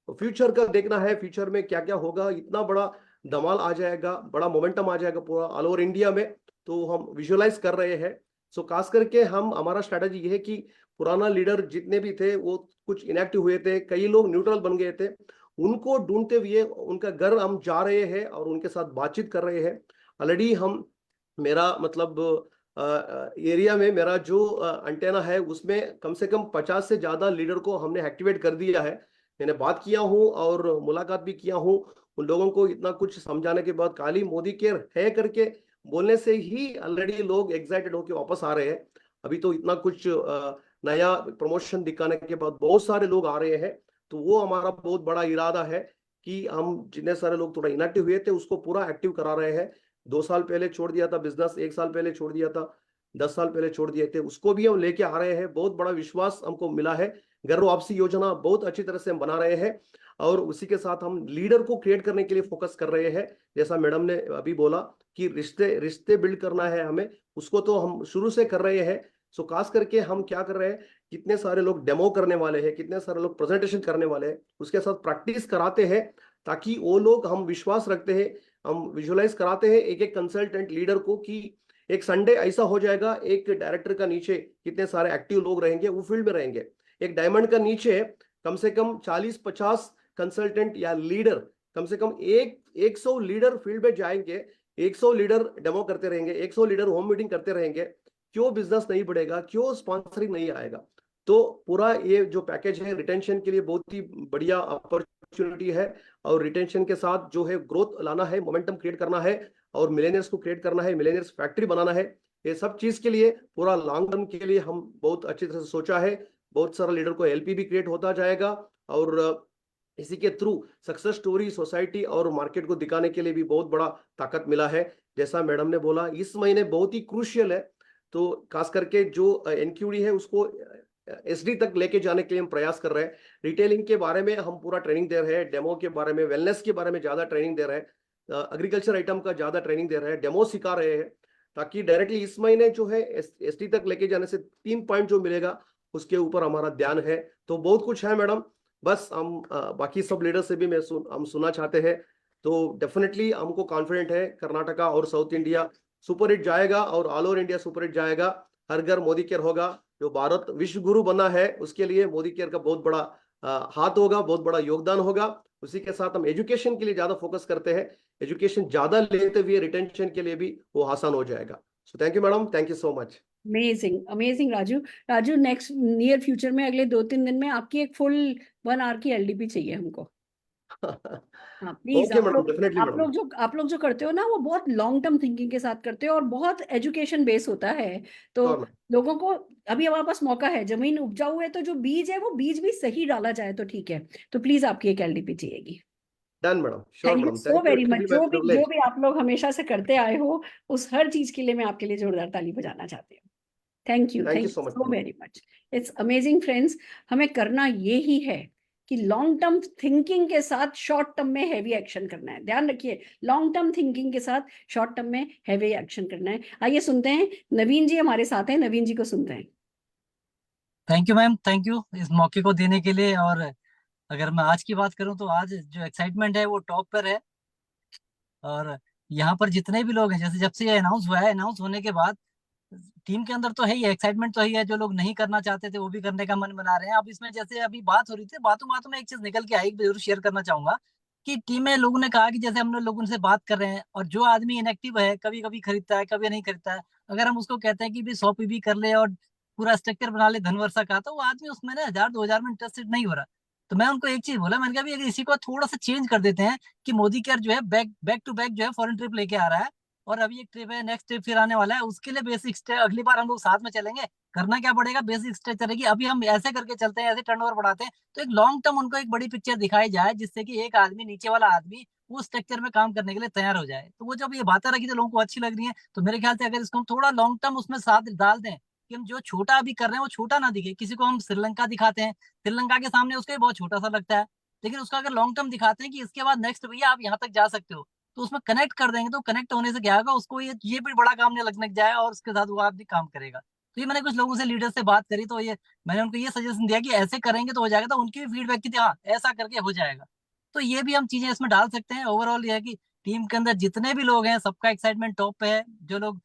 फ्यूचर का देखना है, फ्यूचर में क्या क्या होगा, इतना बड़ा धमाल आ जाएगा, बड़ा मोमेंटम आ जाएगा पूरा ऑल ओवर इंडिया में। तो हम विजुअलाइज कर रहे हैं। सो खास करके हमारा स्ट्रेटेजी ये है कि पुराना लीडर जितने भी थे वो कुछ इनएक्टिव हुए थे, कई लोग न्यूट्रल बन गए थे, उनको ढूंढते हुए उनका घर हम जा रहे हैं और उनके साथ बातचीत कर रहे हैं। ऑलरेडी हम, मेरा मतलब एरिया में मेरा जो अंटेना है उसमें कम से कम 50 से ज्यादा लीडर को हमने एक्टिवेट कर दिया है। मैंने बात किया हूँ और मुलाकात भी किया हूँ उन लोगों को। इतना कुछ समझाने के बाद खाली मोदी केयर है करके बोलने से ही ऑलरेडी लोग एक्साइटेड होकर वापस आ रहे हैं। अभी तो इतना कुछ नया प्रमोशन दिखाने के बाद बहुत सारे लोग आ रहे हैं। तो वो हमारा बहुत बड़ा इरादा है कि हम जितने सारे लोग थोड़ा इनएक्टिव हुए थे उसको पूरा एक्टिव करा रहे हैं। 2 साल पहले छोड़ दिया था बिजनेस, 1 साल पहले छोड़ दिया था, 10 साल पहले छोड़ दिए थे, उसको भी हम लेके आ रहे हैं। बहुत बड़ा विश्वास हमको मिला है। घर वापसी योजना बहुत अच्छी तरह से हम बना रहे हैं और उसी के साथ हम लीडर को क्रिएट करने के लिए फोकस कर रहे हैं। जैसा मैडम ने अभी बोला कि रिश्ते रिश्ते बिल्ड करना है हमें, उसको तो हम शुरू से कर रहे हैं। सो खास करके हम क्या कर रहे हैं, कितने सारे लोग डेमो करने वाले हैं, कितने सारे लोग प्रेजेंटेशन करने वाले हैं, उसके साथ प्रैक्टिस कराते हैं, ताकि वो लोग, हम विश्वास रखते हैं, हम विजुअलाइज कराते हैं एक एक कंसल्टेंट लीडर को कि एक संडे ऐसा हो जाएगा, एक डायरेक्टर का नीचे कितने सारे एक्टिव लोग रहेंगे, वो फील्ड में रहेंगे। एक डायमंड का नीचे कम से कम 40-50 कंसल्टेंट या लीडर, कम से कम 100 लीडर फील्ड में जाएंगे, 100 लीडर डेमो करते रहेंगे, 100 लीडर होम मीटिंग करते रहेंगे। क्यों बिजनेस नहीं बढ़ेगा, क्यों स्पॉन्सरिंग नहीं आएगा। तो पूरा ये जो पैकेज है रिटेंशन के लिए बहुत ही बढ़िया अपॉर्चुनिटी है। और रिटेंशन के साथ जो है ग्रोथ लाना है, मोमेंटम क्रिएट करना है और मिलेनियर्स को क्रिएट करना है, मिलेनियर्स फैक्ट्री बनाना है। ये सब चीज के लिए पूरा लॉन्ग टर्म के लिए हम बहुत अच्छी तरह से सोचा है। बहुत सारा लीडर को एलपी भी क्रिएट होता जाएगा और इसी के थ्रू सक्सेस स्टोरी सोसाइटी और मार्केट को दिखाने के लिए भी बहुत बड़ा ताकत मिला है। जैसा मैडम ने बोला, इस महीने बहुत ही क्रूशियल है, तो खास करके जो एनक्यूडी है उसको एसडी तक लेके जाने के लिए हम प्रयास कर रहे हैं। रिटेलिंग के बारे में हम पूरा ट्रेनिंग दे रहे हैं, डेमो के बारे में, वेलनेस के बारे में ज्यादा ट्रेनिंग दे रहे हैं, एग्रीकल्चर आइटम का ज्यादा ट्रेनिंग दे रहे हैं, डेमो सिखा रहे हैं, ताकि डायरेक्टली इस महीने जो है एसडी तक लेके जाने से 3 पॉइंट जो मिलेगा उसके ऊपर हमारा ध्यान है। तो बहुत कुछ है मैडम, बस हम बाकी सब लीडर से भी हम सुनना चाहते हैं। तो डेफिनेटली हमको कॉन्फिडेंट है कर्नाटका और साउथ इंडिया सुपर हिट जाएगा और all over India super hit जाएगा। हर घर मोदी केयर होगा। जो भारत विश्व गुरु बना है उसके लिए मोदी केयर का बहुत बड़ा हाथ होगा, बहुत बड़ा योगदान होगा। उसी के साथ हम एजुकेशन के लिए ज्यादा फोकस करते हैं, एजुकेशन ज्यादा लेते हुए रिटेंशन के लिए भी वो आसान हो जाएगा। सो thank you madam, thank you so much. Amazing amazing Raju. Raju next near future में अगले 2-3 दिन में आपकी एक फुल 1 आवर की एलडीपी चाहिए हमको। हाँ please, okay madam, definitely madam. आप लोग जो करते हो ना वो बहुत लॉन्ग टर्म थिंकिंग के साथ करते हो और बहुत एजुकेशन बेस होता है। तो श्योर मैडम, लोगों को अभी हमारे पास मौका है, जमीन उपजाऊ है, तो जो बीज है वो बीज भी सही डाला जाए तो ठीक है। तो प्लीज आपकी एक एलडीपी चाहिएगी। Done madam, sure thank you madam, so thank you, very it will much. Be my जो प्रिविलेज। भी आप लोग हमेशा से करते आए हो उस हर चीज के लिए मैं आपके लिए जोरदार ताली बजाना चाहती हूँ। Thank thank you you so much so madam. Very much. It's amazing friends. हमें करना ये ही है कि लॉन्ग टर्म थिंकिंग के साथ शॉर्ट टर्म में हैवी एक्शन करना है। ध्यान रखिए, लॉन्ग टर्म थिंकिंग के साथ शॉर्ट टर्म में हैवी एक्शन करना है। आइए सुनते हैं, नवीन जी हमारे साथ हैं, नवीन जी को सुनते हैं। Thank you ma'am, thank you इस मौके को देने के लिए। और अगर मैं आज की बात करूं तो आज जो एक्साइटमेंट है वो टॉप पर है। और यहाँ पर जितने भी लोग हैं, जैसे जब से ये अनाउंस हुआ है, अनाउंस होने के बाद टीम के अंदर तो है ही एक्साइटमेंट, तो है ही है। जो लोग नहीं करना चाहते थे वो भी करने का मन बना रहे हैं। अब इसमें जैसे अभी बात हो रही थी, बातों बातों में एक चीज निकल के आई, जरूर शेयर करना चाहूंगा कि टीम में लोगों ने कहा कि जैसे हम लोग उनसे बात कर रहे हैं और जो आदमी इनएक्टिव है, कभी कभी खरीदता है कभी नहीं खरीदता है, अगर हम उसको कहते हैं कि भी 100 पीबी कर ले और पूरा स्ट्रक्चर बना ले धन वर्षा का, तो वो आदमी उसमें ना 1000-2000 में इंटरेस्टेड नहीं हो रहा। तो मैं उनको एक चीज बोला, मैंने कहा भी अगर इसी को थोड़ा सा चेंज कर देते हैं कि मोदी केयर जो है बैक बैक टू बैक जो है फॉरेन ट्रिप लेके आ रहा है, और अभी एक ट्रिप है, नेक्स्ट ट्रिप फिर आने वाला है, उसके लिए बेसिक स्टे अगली बार हम लोग साथ में चलेंगे। करना क्या पड़ेगा, बेसिक स्टे चलेगी। अभी हम ऐसे करके चलते हैं, ऐसे टर्नओवर बढ़ाते हैं, तो एक लॉन्ग टर्म उनको एक बड़ी पिक्चर दिखाई जाए, जिससे कि एक आदमी, नीचे वाला आदमी, वो स्ट्रक्चर में काम करने के लिए तैयार हो जाए। तो वो जब ये बातें रखी तो लोगों को अच्छी लग रही है, तो मेरे ख्याल से अगर इसको हम थोड़ा लॉन्ग टर्म उसमें साथ डाल दें कि हम जो छोटा अभी कर रहे हैं वो छोटा ना दिखे। किसी को हम श्रीलंका दिखाते हैं, श्रीलंका के सामने उसको बहुत छोटा सा लगता है, लेकिन उसका अगर लॉन्ग टर्म दिखाते हैं कि इसके बाद नेक्स्ट भैया आप यहाँ तक जा सकते हो, तो उसमें कनेक्ट कर देंगे, तो कनेक्ट होने से क्या होगा, उसको ये भी बड़ा काम नहीं लगने जाए और उसके साथ वो आदमी काम करेगा। तो ये मैंने कुछ लोगों से, लीडर से बात करी, तो ये मैंने उनको ये सजेशन दिया कि ऐसे करेंगे तो हो जाएगा। तो उनकी भी फीडबैक की थी, हाँ ऐसा करके हो जाएगा। तो ये भी हम चीजें इसमें डाल सकते हैं। ओवरऑल ये है कि टीम के अंदर जितने भी लोग हैं सबका एक्साइटमेंट टॉप पे है। जो लोग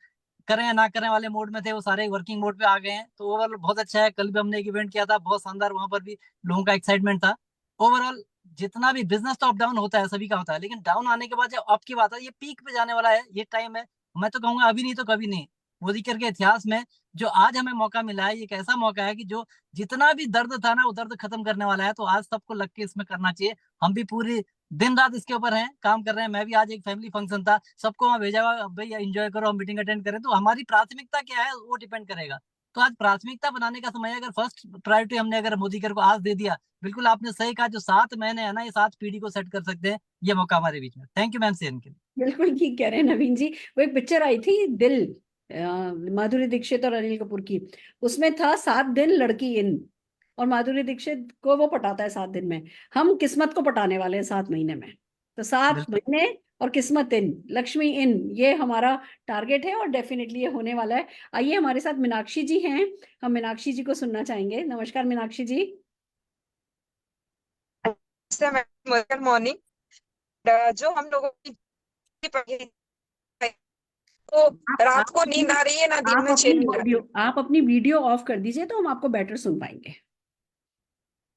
करें या ना करें वाले मोड में थे वो सारे वर्किंग मोड पे आ गए हैं। तो ओवरऑल बहुत अच्छा है। कल भी हमने एक इवेंट किया था, बहुत शानदार, वहां पर भी लोगों का एक्साइटमेंट था। ओवरऑल जितना भी बिजनेस तो अप डाउन होता है, सभी का होता है, लेकिन डाउन आने के बाद जब अप की बात है, ये पीक पे जाने वाला है, ये टाइम है। मैं तो कहूंगा अभी नहीं तो कभी नहीं। मोदी केयर के इतिहास में जो आज हमें मौका मिला है, ये एक ऐसा मौका है कि जो जितना भी दर्द था ना वो दर्द खत्म करने वाला है। तो आज सबको लग के इसमें करना चाहिए। हम भी पूरी दिन रात इसके ऊपर हैं, काम कर रहे हैं। मैं भी आज एक फैमिली फंक्शन था, सबको वहाँ भेजा हुआ, भैया एंजॉय करो, हम मीटिंग अटेंड करें। तो हमारी प्राथमिकता क्या है वो डिपेंड करेगा। तो आज प्राथमिकता बनाने का समय है। अगर फर्स्ट प्रायोरिटी हमने अगर मोदी केयर को आज दे दिया, बिल्कुल आपने सही कहा, जो 7 महीने है ना, ये 7 पीढ़ी को सेट कर सकते हैं। ये मौका हमारे बीच में। थैंक यू मैम से इनके लिए। बिल्कुल ठीक कह रहे हैं नवीन जी। वो एक पिक्चर आई थी दिल, माधुरी दीक्षित और अनिल कपूर की। उसमें था 7 दिन लड़की इन, और माधुरी दीक्षित को वो पटाता है 7 दिन में। हम किस्मत को पटाने वाले हैं 7 महीने में। तो 7 बिल्कुल महीने और किस्मत इन, लक्ष्मी इन, ये हमारा टारगेट है और डेफिनेटली ये होने वाला है। आइए हमारे साथ मीनाक्षी जी हैं, हम मीनाक्षी जी को सुनना चाहेंगे। नमस्कार मीनाक्षी जी। Good morning. जो हम लोगों की पढ़ाई, तो रात को नींद आ रही है ना, दिन में चैन मिल रहा है। आप अपनी वीडियो ऑफ कर दीजिए तो हम आपको बेटर सुन पाएंगे।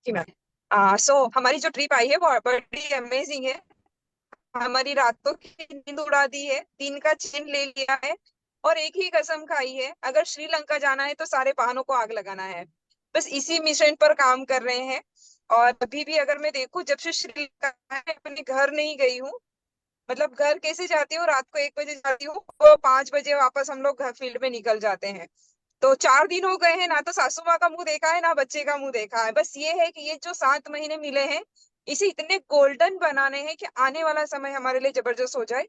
जी मैम। सो हमारी जो ट्रिप आई है वो बड़ी अमेजिंग है। हमारी रातों की नींद उड़ा दी है, दिन का चैन ले लिया है, और एक ही कसम खाई है, अगर श्रीलंका जाना है तो सारे वाहनों को आग लगाना है। बस इसी मिशन पर काम कर रहे हैं। और अभी भी अगर मैं देखूं, जब से श्रीलंका है, अपने घर नहीं गई हूँ। मतलब घर कैसे जाती हूँ, रात को 1 बजे जाती हूँ, वो 5 बजे वापस हम लोग घर फील्ड में निकल जाते हैं। तो 4 दिन हो गए हैं, ना तो सासू माँ का मुंह देखा है ना बच्चे का मुंह देखा है। बस ये है कि ये जो 7 महीने मिले हैं, इसे इतने गोल्डन बनाने हैं कि आने वाला समय हमारे लिए जबरदस्त हो जाए।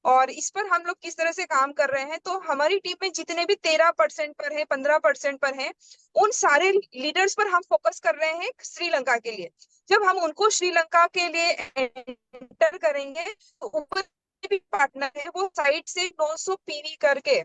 और इस पर हम लोग किस तरह से काम कर रहे हैं, तो हमारी टीम में जितने भी 13% पर है, 15% पर है, उन सारे लीडर्स पर हम फोकस कर रहे हैं श्रीलंका के लिए। जब हम उनको श्रीलंका के लिए एंटर करेंगे तो ऊपर भी पार्टनर है, वो साइड से 900 पीवी करके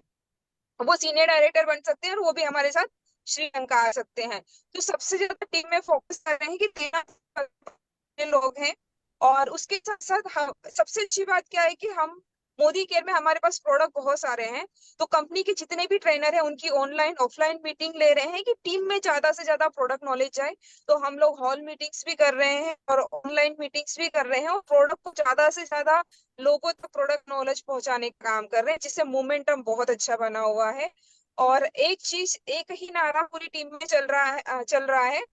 वो सीनियर डायरेक्टर बन सकते हैं और वो भी हमारे साथ श्रीलंका आ सकते हैं। तो सबसे ज्यादा टीम में फोकस कर रहे हैं कि 13 लोग हैं। और उसके साथ साथ हम सबसे अच्छी बात क्या है कि हम मोदी केयर में हमारे पास प्रोडक्ट बहुत सारे हैं, तो कंपनी के जितने भी ट्रेनर हैं उनकी ऑनलाइन ऑफलाइन मीटिंग ले रहे हैं कि टीम में ज्यादा से ज्यादा प्रोडक्ट नॉलेज जाए। तो हम लोग हॉल मीटिंग्स भी कर रहे हैं और ऑनलाइन मीटिंग्स भी कर रहे हैं और प्रोडक्ट को ज्यादा से ज्यादा लोगों तक प्रोडक्ट नॉलेज पहुंचाने का काम कर रहे हैं, जिससे मोमेंटम बहुत अच्छा बना हुआ है। और एक चीज, एक ही नारा पूरी टीम में चल रहा है,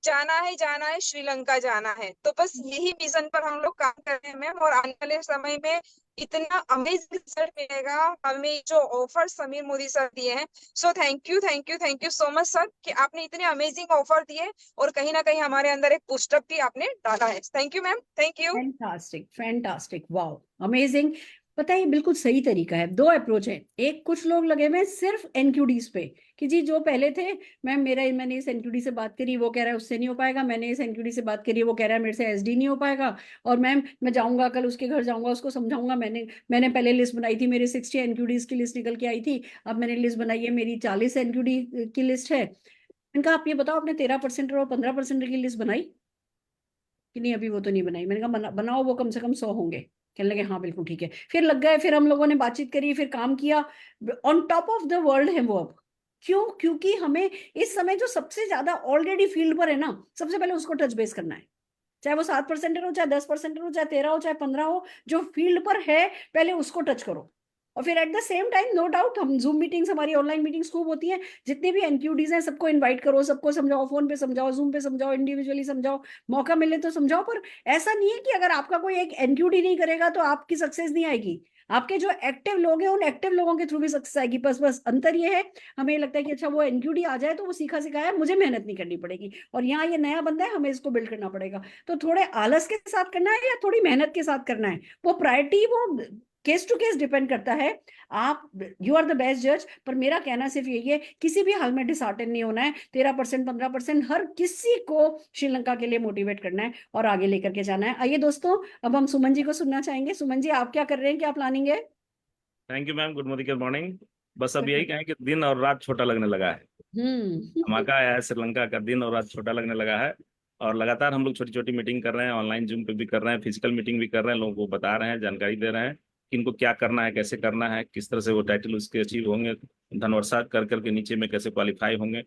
जाना है श्रीलंका जाना है। तो बस यही विजन पर हम लोग काम कर रहे हैं मैम, और आने वाले समय में इतना अमेजिंग रिजल्ट मिलेगा हमें जो ऑफर समीर मोदी सर दिए हैं। सो thank you so much sir कि आपने इतने अमेजिंग ऑफर दिए और कहीं ना कहीं हमारे अंदर एक पुस्टअप भी आपने डाला है। Thank you ma'am, thank you. Fantastic, fantastic, wow, amazing. पता है ये बिल्कुल सही तरीका है। दो अप्रोच है। एक, कुछ लोग लगे हुए हैं सिर्फ एनक्यूडीज पे कि जी जो पहले थे, मैंने इस एनक्यूडी से बात करी, वो कह रहा है उससे नहीं हो पाएगा, मैंने इस एनक्यूडी से बात करी, वो कह रहा है मेरे से एसडी नहीं हो पाएगा, और मैम मैं जाऊंगा कल उसके घर, जाऊंगा उसको समझाऊंगा, मैंने पहले लिस्ट बनाई थी, मेरी 60 एनक्यूडीज की लिस्ट निकल के आई थी, अब मैंने लिस्ट बनाई है, मेरी 40 एनक्यूडी की लिस्ट है। इनका आप ये बताओ, आपने 13% और 15% की लिस्ट बनाई कि नहीं? अभी वो तो नहीं बनाई। मैंने कहा बनाओ, वो कम से कम 100 होंगे। कहने लगे हाँ बिल्कुल ठीक है। फिर लग गए, फिर हम लोगों ने बातचीत करी, फिर काम किया। On top of the world है वो अब। क्यों? क्योंकि हमें इस समय जो सबसे ज्यादा ऑलरेडी फील्ड पर है ना, सबसे पहले उसको टच बेस करना है। चाहे वो 7% हो, चाहे 10% हो, चाहे 13 हो, चाहे 15 हो, जो फील्ड पर है पहले उसको टच करो। और फिर at the same time, no doubt, हम जूम मीटिंग्स, हमारी ऑनलाइन मीटिंग्स खूब होती हैं, जितने भी एनक्यूडीज हैं सबको इनवाइट करो, सबको समझाओ, फोन पे समझाओ, जूम पे समझाओ, इंडिविजुअली समझाओ, मौका मिले तो समझाओ। पर ऐसा नहीं है कि अगर आपका कोई एक एनक्यूडी नहीं करेगा तो आपकी सक्सेस नहीं आएगी। आपके जो एक्टिव लोग हैं उन एक्टिव लोगों के थ्रू भी सक्सेस आएगी। बस अंतर ये है, हमें लगता है कि अच्छा वो एनक्यूडी आ जाए तो वो सीखा सिखाया है, मुझे मेहनत नहीं करनी पड़ेगी, और यहाँ ये नया बंदा है, हमें इसको बिल्ड करना पड़ेगा। तो थोड़े आलस के साथ करना है या थोड़ी मेहनत के साथ करना है, वो प्रायोरिटी, वो केस टू केस डिपेंड करता है। आप, यू आर द बेस्ट जज। पर मेरा कहना सिर्फ यही है, किसी भी हाल में डिसहार्टन नहीं होना है। 13%, 15%, हर किसी को श्रीलंका के लिए मोटिवेट करना है और आगे लेकर के जाना है। आइए दोस्तों, अब हम सुमन जी को सुनना चाहेंगे। सुमन जी, आप क्या कर रहे हैं, क्या प्लानिंग है? Thank you ma'am, good morning. बस अब यही कहें कि दिन और रात छोटा लगने लगा है। धमाका आया है, श्रीलंका का दिन और रात छोटा लगने लगा है। और लगातार हम लोग छोटी छोटी मीटिंग कर रहे हैं, ऑनलाइन जूम पे भी कर रहे हैं, फिजिकल मीटिंग भी कर रहे हैं, लोगों को बता रहे हैं, जानकारी दे रहे हैं कि इनको क्या करना है, कैसे करना है, किस तरह से वो टाइटल उसके अचीव होंगे, धनवर्षा कर करके नीचे में कैसे क्वालिफाई होंगे,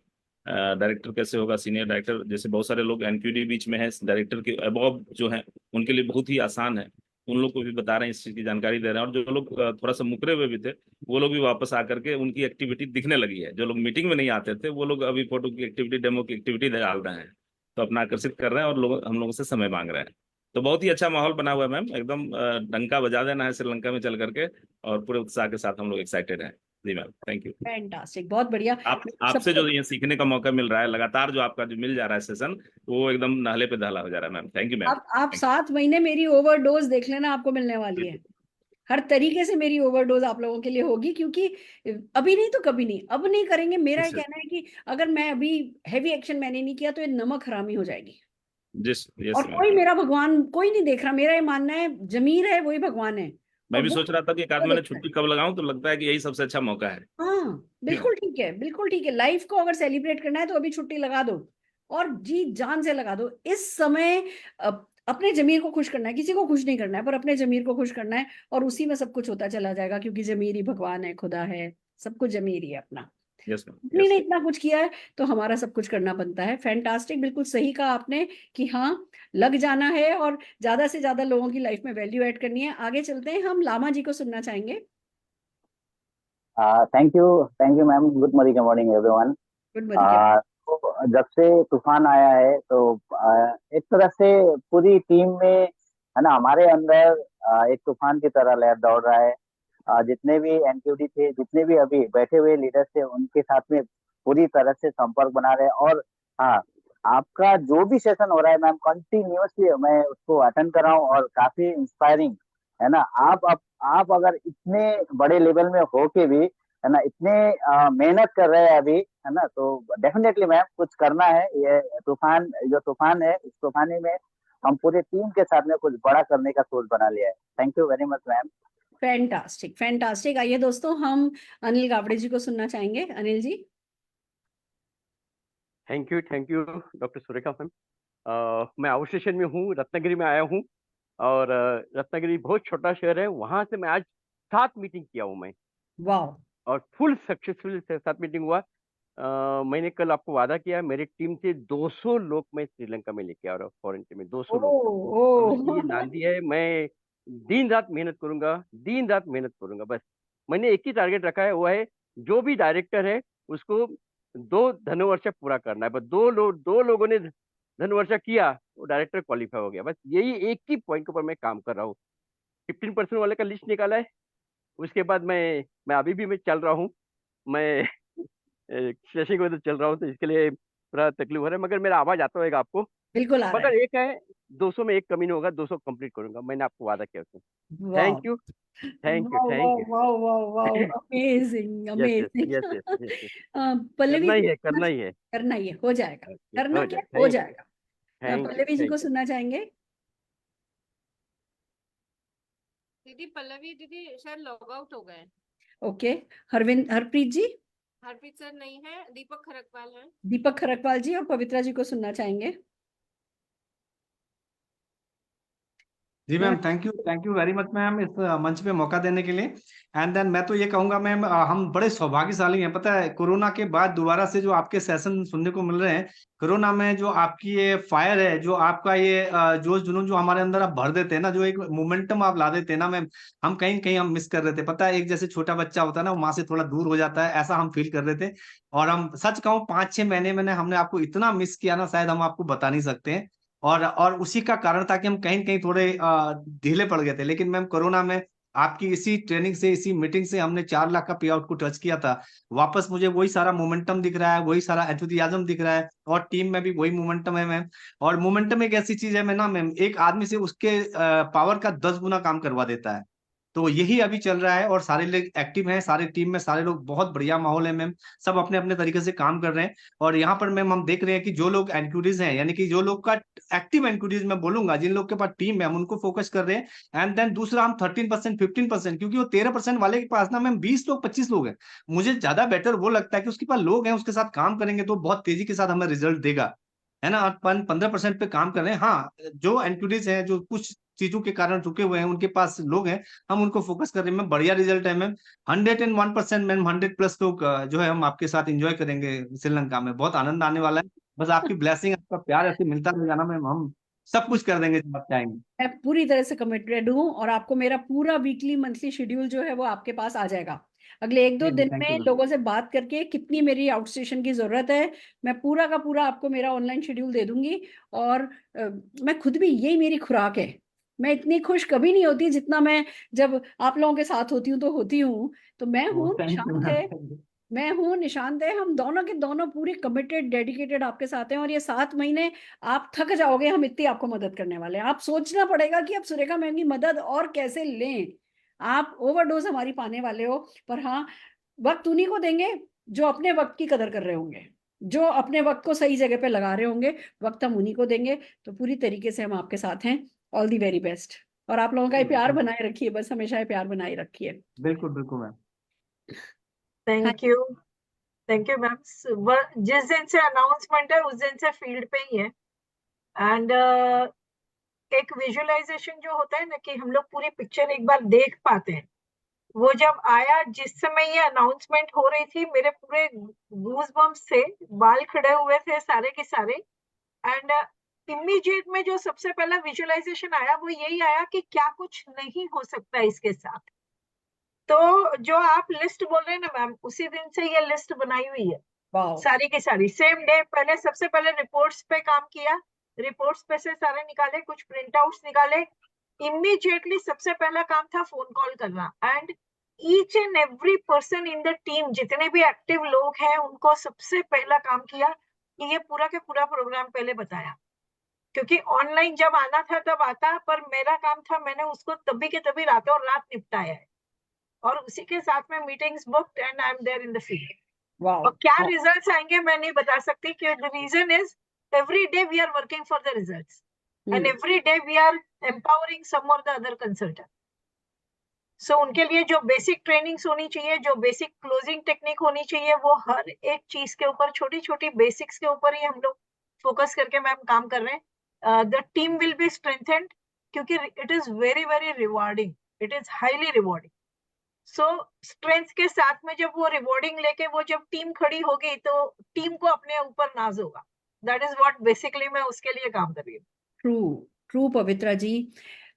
डायरेक्टर कैसे होगा, सीनियर डायरेक्टर, जैसे बहुत सारे लोग एनक्यूडी बीच में है, डायरेक्टर के अबव जो है उनके लिए बहुत ही आसान है। उन लोग को भी बता रहे हैं, इस चीज की जानकारी दे रहे हैं। और जो लोग थोड़ा सा मुकरे हुए भी थे, वो लोग भी वापस आकर के उनकी एक्टिविटी दिखने लगी है। जो लोग मीटिंग में नहीं आते थे, वो लोग अभी फोटो की एक्टिविटी, डेमो की एक्टिविटी डाल रहे हैं, तो अपना आकर्षित कर रहे हैं और लोग हम लोगों से समय मांग रहे हैं। तो बहुत ही अच्छा माहौल बना हुआ है मैम, एकदम डंका बजा देना है श्रीलंका में चल करके, और पूरे उत्साह के साथ हम लोग एक्साइटेड हैं। जी मैम, थैंक यू। फैंटास्टिक, बहुत बढ़िया। आपसे जो ये सीखने का मौका मिल रहा है लगातार, जो आपका जो मिल जा रहा है सेशन, वो एकदम नहले पे दहला हो जा रहा है मैम। Thank you ma'am. आप 7 महीने मेरी ओवरडोज देख लेना, आपको मिलने वाली है। हर तरीके से मेरी ओवरडोज आप लोगों के लिए होगी, क्योंकि अभी नहीं तो कभी नहीं, अब नहीं करेंगे। मेरा ये कहना है कि अगर मैं अभी हैवी एक्शन मैंने नहीं किया तो ये नमक हरामी हो जाएगी। और कोई मेरा भगवान कोई नहीं देख रहा। मेरा ये मानना है, जमीर है वही भगवान है। मैं और भी वो सोच रहा था कि एक आध महीने छुट्टी कब लगाऊं, तो लगता है कि यही सबसे अच्छा मौका है। हाँ बिल्कुल ठीक है, बिल्कुल ठीक है। लाइफ को अगर सेलिब्रेट करना है तो अभी छुट्टी लगा दो, और जी जान से लगा दो। इस समय अपने जमीर को खुश करना है, किसी को खुश नहीं करना है, पर अपने जमीर को खुश करना है, और उसी में सब कुछ होता चला जाएगा, क्योंकि जमीर ही भगवान है, खुदा है, सब कुछ जमीर ही है अपना। यस इतनी ने इतना कुछ किया है तो हमारा सब कुछ करना बनता है। फैंटास्टिक, बिल्कुल सही कहा आपने कि हाँ, लग जाना है और ज्यादा से ज्यादा लोगों की लाइफ में वैल्यू ऐड करनी है। आगे चलते हैं, हम लामा जी को सुनना चाहेंगे। Thank you ma'am, good morning everyone. Good morning. तो जब से तूफान आया है तो एक तरह से पूरी टीम में, है ना, हमारे अंदर एक तूफान की तरह लहर दौड़ रहा है। जितने भी एनक्यूडी थे, जितने भी अभी बैठे हुए लीडर्स थे, उनके साथ में पूरी तरह से संपर्क बना रहे हैं। और हाँ, आपका जो भी सेशन हो रहा है मैम, कंटिन्यूअसली मैं उसको अटेंड कर रहा हूँ और काफी इंस्पायरिंग है ना। आप अगर इतने बड़े लेवल में हो के भी है ना, इतने मेहनत कर रहे हैं अभी है ना, तो डेफिनेटली मैम कुछ करना है। ये तूफान, जो तूफान है, इस तूफानी में हम पूरे टीम के साथ में कुछ बड़ा करने का सोच बना लिया है। Thank you very much ma'am. Fantastic, fantastic. आइए दोस्तों, हम अनिल गावड़े जी को सुनना चाहेंगे। Anil ji. Thank you doctor Surekha ma'am. मैं आउट स्टेशन में हूँ, रत्नागिरी में आया हूँ और रत्नागिरी बहुत छोटा शहर है, वहां से मैं आज 7 मीटिंग किया हूँ मैं। वाह। और फुल सक्सेसफुल 7 मीटिंग हुआ। मैंने कल आपको वादा किया, मेरी टीम से 200 लोग मैं श्रीलंका में लेके आ रहा हूँ, फॉरेन में 200 लोग। और उसकी ये नांदी है, मैं दिन रात मेहनत करूंगा, दिन रात मेहनत करूंगा। बस मैंने एक ही टारगेट रखा है, वो है जो भी डायरेक्टर है उसको 2 धनुवर्ष पूरा करना है। बस 2 लोगों ने धनुवर्ष किया, वो डायरेक्टर क्वालिफाई हो गया। बस यही एक ही पॉइंट के ऊपर मैं काम कर रहा हूँ। 15% वाले का लिस्ट निकाला है, उसके बाद मैं अभी भी मैं चल रहा हूँ। मैं स्टेशन को तो चल रहा हूँ, तो इसके लिए थोड़ा तकलीफ हो रहा है, मगर मेरा आवाज आता होगा आपको। बिल्कुल आ रहा मगर है। एक है, 200 में एक कमी नहीं होगा, 200 कंप्लीट करूंगा, मैंने आपको वादा किया उसमें। वाह थैंक यू, थैंक यू, वाह थैंक यू। वाह वाह वाह, amazing yes yes amazing. Yes yes yes, Pallavi करना ही जी, है, करना ही है। करना ही है, हो जाएगा। Okay, करना हो क्या, जाए। हो थैंक यू, जाएगा। थैंक यू, पल्लवी जी को थैंक यू। सुनना चाहेंगे। दीदी पल्लवी दीदी शायद लॉग आउट हो गए। ओके, हरप्रीत जी। हरप्रीत सर नहीं है, दीपक खरकवाल है। दीपक खरकवाल जी और पवित्रा जी को सुनना चाहेंगे। जी ma'am, thank you very much ma'am, इस मंच पे मौका देने के लिए। एंड देन मैं तो ये कहूंगा मैम, हम बड़े सौभाग्यशाली हैं। पता है, कोरोना के बाद दोबारा से जो आपके सेशन सुनने को मिल रहे हैं, कोरोना में जो आपकी ये फायर है, जो आपका ये जोश जुनून जो हमारे अंदर आप भर देते हैं ना, जो एक मोमेंटम आप ला देते हैं ना मैम, हम कहीं कहीं हम मिस कर रहे थे। पता है, एक जैसे छोटा बच्चा होता है ना, वो माँ से थोड़ा दूर हो जाता है, ऐसा हम फील कर रहे थे। और हम सच कहूँ, 5-6 महीने मैंने हमने आपको इतना मिस किया ना, शायद हम आपको बता नहीं सकते हैं। और उसी का कारण था कि हम कहीं कहीं थोड़े ढीले पड़ गए थे। लेकिन मैम, कोरोना में आपकी इसी ट्रेनिंग से, इसी मीटिंग से हमने 4 लाख का पे आउट को टच किया था। वापस मुझे वही सारा मोमेंटम दिख रहा है, वही सारा एंथुसियाज्म दिख रहा है, और टीम में भी वही मोमेंटम है मैम। और मोमेंटम एक ऐसी चीज है मैं ना मैम, एक आदमी से उसके पावर का 10 गुना काम करवा देता है। तो यही अभी चल रहा है, और सारे लोग एक्टिव हैं, सारे टीम में सारे लोग, बहुत बढ़िया माहौल है मैम। सब अपने अपने तरीके से काम कर रहे हैं। और यहाँ पर मैम हम देख रहे हैं कि जो लोग एनक्यूरीज हैं, यानी कि जो लोग का एक्टिव एनक्यूरीज मैं बोलूंगा, जिन लोग के पास टीम है, हम उनको फोकस कर रहे हैं। एंड देन दूसरा, हम 13%, 15%, क्योंकि वो 13% वाले के पास ना मैम 20 लोग, 25 लोग हैं। मुझे ज्यादा बेटर वो लगता है कि उसके पास लोग हैं, उसके साथ काम करेंगे तो बहुत तेजी के साथ हमें रिजल्ट देगा, है ना। अपन 15% पे काम कर रहे हैं। हाँ, जो एंट्रीज हैं, जो कुछ चीजों के कारण रुके हुए हैं, उनके पास लोग हैं, हम उनको फोकस कर रहे हैं मैम। बढ़िया रिजल्ट है मैम, 101% मैम, 100+ लोग जो है हम आपके साथ एंजॉय करेंगे श्रीलंका में। बहुत आनंद आने वाला है। बस आपकी ब्लेसिंग, आपका प्यार ऐसे मिलता रह जाना मैम, हम सब कुछ कर देंगे जब आप चाहेंगे। मैं पूरी तरह से कमिटेड हूँ, और आपको मेरा पूरा वीकली मंथली शेड्यूल जो है वो आपके पास आ जाएगा। अगले 1-2 दिन थैंक में यू। लोगों से बात करके कितनी मेरी आउट स्टेशन की जरूरत है, मैं पूरा का पूरा आपको मेरा ऑनलाइन शेड्यूल दे दूंगी। और मैं खुद भी, यही मेरी खुराक है। मैं इतनी खुश कभी नहीं होती जितना मैं जब आप लोगों के साथ होती हूँ तो होती हूँ। तो मैं हूँ थैंक यू निशांत मैम, है, मैं हूँ निशांत है, हम दोनों के दोनों पूरे कमिटेड डेडिकेटेड आपके साथ हैं। और ये 7 महीने आप थक जाओगे, हम इतनी आपको मदद करने वाले हैं। आप सोचना पड़ेगा कि अब सुरेखा मैम की मदद और कैसे लें। आप ओवरडोज हमारी पाने वाले हो। पर हाँ, वक्त उन्हीं को देंगे जो अपने वक्त की कदर कर रहे होंगे, जो अपने वक्त को सही जगह पे लगा रहे होंगे। वक्त हम उन्हीं को देंगे। तो पूरी तरीके से हम आपके साथ हैं। All the very best. और आप लोगों का ये प्यार बनाए रखिए, बस हमेशा ये प्यार बनाए रखिए। बिल्कुल बिल्कुल मैम। हाँ, थैंक यू मैम। जिस दिन से अनाउंसमेंट है उस दिन से फील्ड पे ही है। एंड एक विजुअलाइजेशन जो होता है ना, कि हम लोग पूरी पिक्चर एक बार देख पाते हैं, वो जब आया, जिस समय ये अनाउंसमेंट हो रही थी, मेरे पूरे गूज बम्स थे, बाल खड़े हुए थे सारे के सारे। एंड इमीडिएट में जो सबसे पहला विजुअलाइजेशन आया वो यही आया कि क्या कुछ नहीं हो सकता इसके साथ। तो जो आप लिस्ट बोल रहे हैं ना मैम, उसी दिन से ये लिस्ट बनाई हुई है सारी की सारी। सेम डे पहले, सबसे पहले रिपोर्ट्स पे काम किया, रिपोर्ट्स पे से सारे निकाले, कुछ प्रिंट आउट्स निकाले। इमीडिएटली सबसे पहला काम था फोन कॉल करना। And each and every person in the team, जितने भी एक्टिव लोग हैं, उनको सबसे पहला काम किया ये पूरा के पूरा प्रोग्राम पहले बताया, क्योंकि ऑनलाइन जब आना था तब आता, पर मेरा काम था, मैंने उसको तभी के तभी रातों रात निपटाया है, और उसी के साथ में meetings booked and I am there in the field. और क्या रिजल्ट्स आएंगे मैं नहीं बता सकती, कि the reason is every day we are working for the results and every day we are empowering some or the other consultant. So उनके लिए जो बेसिक ट्रेनिंग्स होनी चाहिए, जो बेसिक क्लोजिंग टेक्निक होनी चाहिए, वो हर एक चीज के ऊपर, छोटी छोटी बेसिक्स के ऊपर ही हम लोग फोकस करके मैम काम कर रहे हैं। The team will be strengthened, क्योंकि it is very very rewarding, it is highly rewarding. So strength के साथ में जब वो रिवॉर्डिंग लेके वो जब टीम खड़ी होगी, तो टीम को अपने ऊपर नाज होगा। दैट इज व्हाट बेसिकली मैं उसके लिए काम कर रही हूँ। ट्रू पवित्रा जी,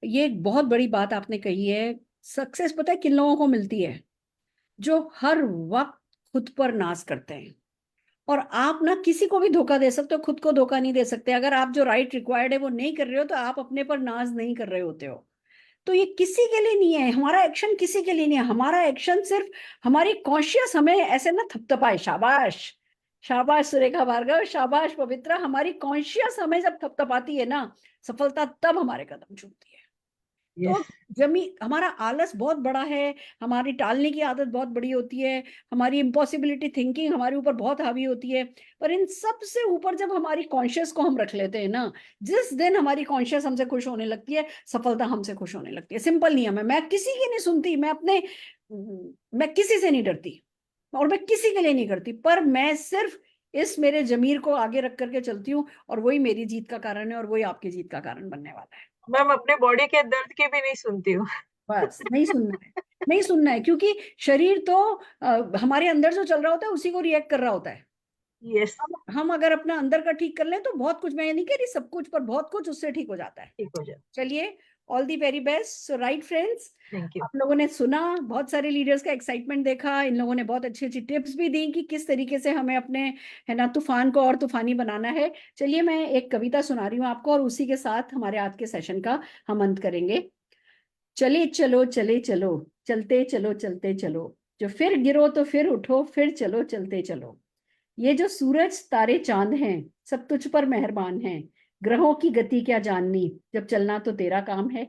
ये एक बहुत बड़ी बात आपने कही है। सक्सेस पता है किन लोगों को मिलती है? जो हर वक्त खुद पर नाज करते हैं। और आप ना किसी को भी धोखा दे सकते हो, खुद को धोखा नहीं दे सकते। अगर आप जो राइट रिक्वायर्ड है वो नहीं कर रहे हो, तो आप अपने पर नाज नहीं कर रहे होते हो। तो ये किसी के लिए नहीं है, हमारा एक्शन किसी के लिए नहीं है। हमारा एक्शन सिर्फ हमारी कॉन्शियस हमें ऐसे ना थपथपाए, शाबाश शाबाश सुरेखा भार्गव, शाबाश पवित्रा, हमारी कॉन्शियस हमें जब थपथपाती है ना, सफलता तब हमारे कदम चूमती है। तो हमारा आलस बहुत बड़ा है, हमारी टालने की आदत बहुत बड़ी होती है, हमारी इम्पॉसिबिलिटी थिंकिंग हमारे ऊपर बहुत हावी होती है। पर इन सब से ऊपर जब हमारी कॉन्शियस को हम रख लेते हैं ना, जिस दिन हमारी कॉन्शियस हमसे खुश होने लगती है, सफलता हमसे खुश होने लगती है। सिंपल नियम है। मैं किसी की नहीं सुनती, मैं किसी से नहीं डरती, और मैं किसी के लिए नहीं करती, पर मैं सिर्फ इस मेरे जमीर को आगे रख करके चलती हूँ, और वही मेरी जीत का कारण है, और वही आपकी जीत का कारण बनने वाला है। मैम अपने बॉडी के दर्द की भी नहीं सुनती हूँ। बस नहीं सुनना है, नहीं सुनना है, क्योंकि शरीर तो हमारे अंदर जो चल रहा होता है उसी को रिएक्ट कर रहा होता है। यस, हम अगर अपना अंदर का ठीक कर लें तो बहुत कुछ, मैं ये नहीं कह रही सब कुछ, पर बहुत कुछ उससे ठीक हो जाता है। ठीक हो जाए। चलिए, all the very best. So right friends, thank you. आप लोगों ने सुना, बहुत सारे लीडर्स का एक्साइटमेंट देखा, इन लोगों ने बहुत अच्छी अच्छी टिप्स भी दी कि किस तरीके से हमें अपने, है ना, तूफान को और तूफानी बनाना है। चलिए, मैं एक कविता सुना रही हूँ आपको, और उसी के साथ हमारे आज के सेशन का हम अंत करेंगे। चले चलो चले चलो, चलते चलो चलते चलो, जो फिर गिरो तो फिर उठो, फिर चलो चलते चलो। ये जो सूरज तारे चांद हैं, सब तुझ पर मेहरबान हैं। ग्रहों की गति क्या जाननी, जब चलना तो तेरा काम है।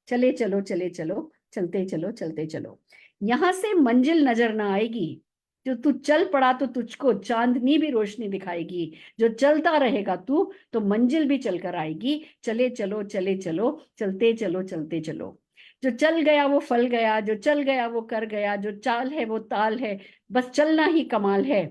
चले चलो चले चलो, चलते चलो चलते चलो। यहाँ से मंजिल नजर ना आएगी, जो तू चल पड़ा तो तुझको चांदनी भी रोशनी दिखाएगी। जो चलता रहेगा तू, तो मंजिल भी चलकर आएगी। चले चलो चले चलो, चलते चलो चलते चलो। जो चल गया वो फल गया, जो चल गया वो कर गया, जो चाल है वो ताल है, बस चलना ही कमाल है।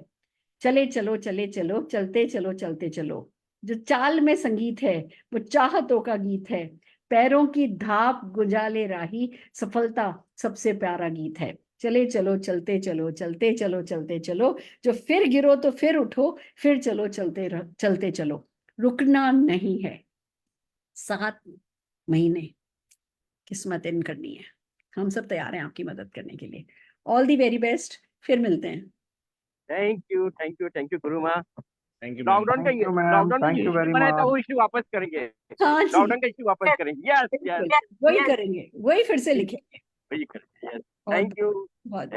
चले चलो चले चलो, चलते चलो चलते चलो। जो चाल में संगीत है वो चाहतों का गीत है। पैरों की धाप गुजाले राही, सफलता सबसे प्यारा गीत है। चले चलो चलते चलो, चलते चलो चलते चलो। जो फिर गिरो तो फिर उठो, फिर चलो चलते चलो। रुकना नहीं है। 7 महीने किस्मत इन करनी है। हम सब तैयार हैं आपकी मदद करने के लिए। ऑल दी वेरी बेस्ट, फिर मिलते हैं। थैंक यू गुरु माँ। थैंक यू लॉकडाउन का इशू बनाए तो वो इशू वापस करेंगे। हाँ जी, लॉकडाउन का इशू वापस करेंगे। यस वही करेंगे, वही फिर से लिखेंगे। वही करेंगे। Thank you. बहुत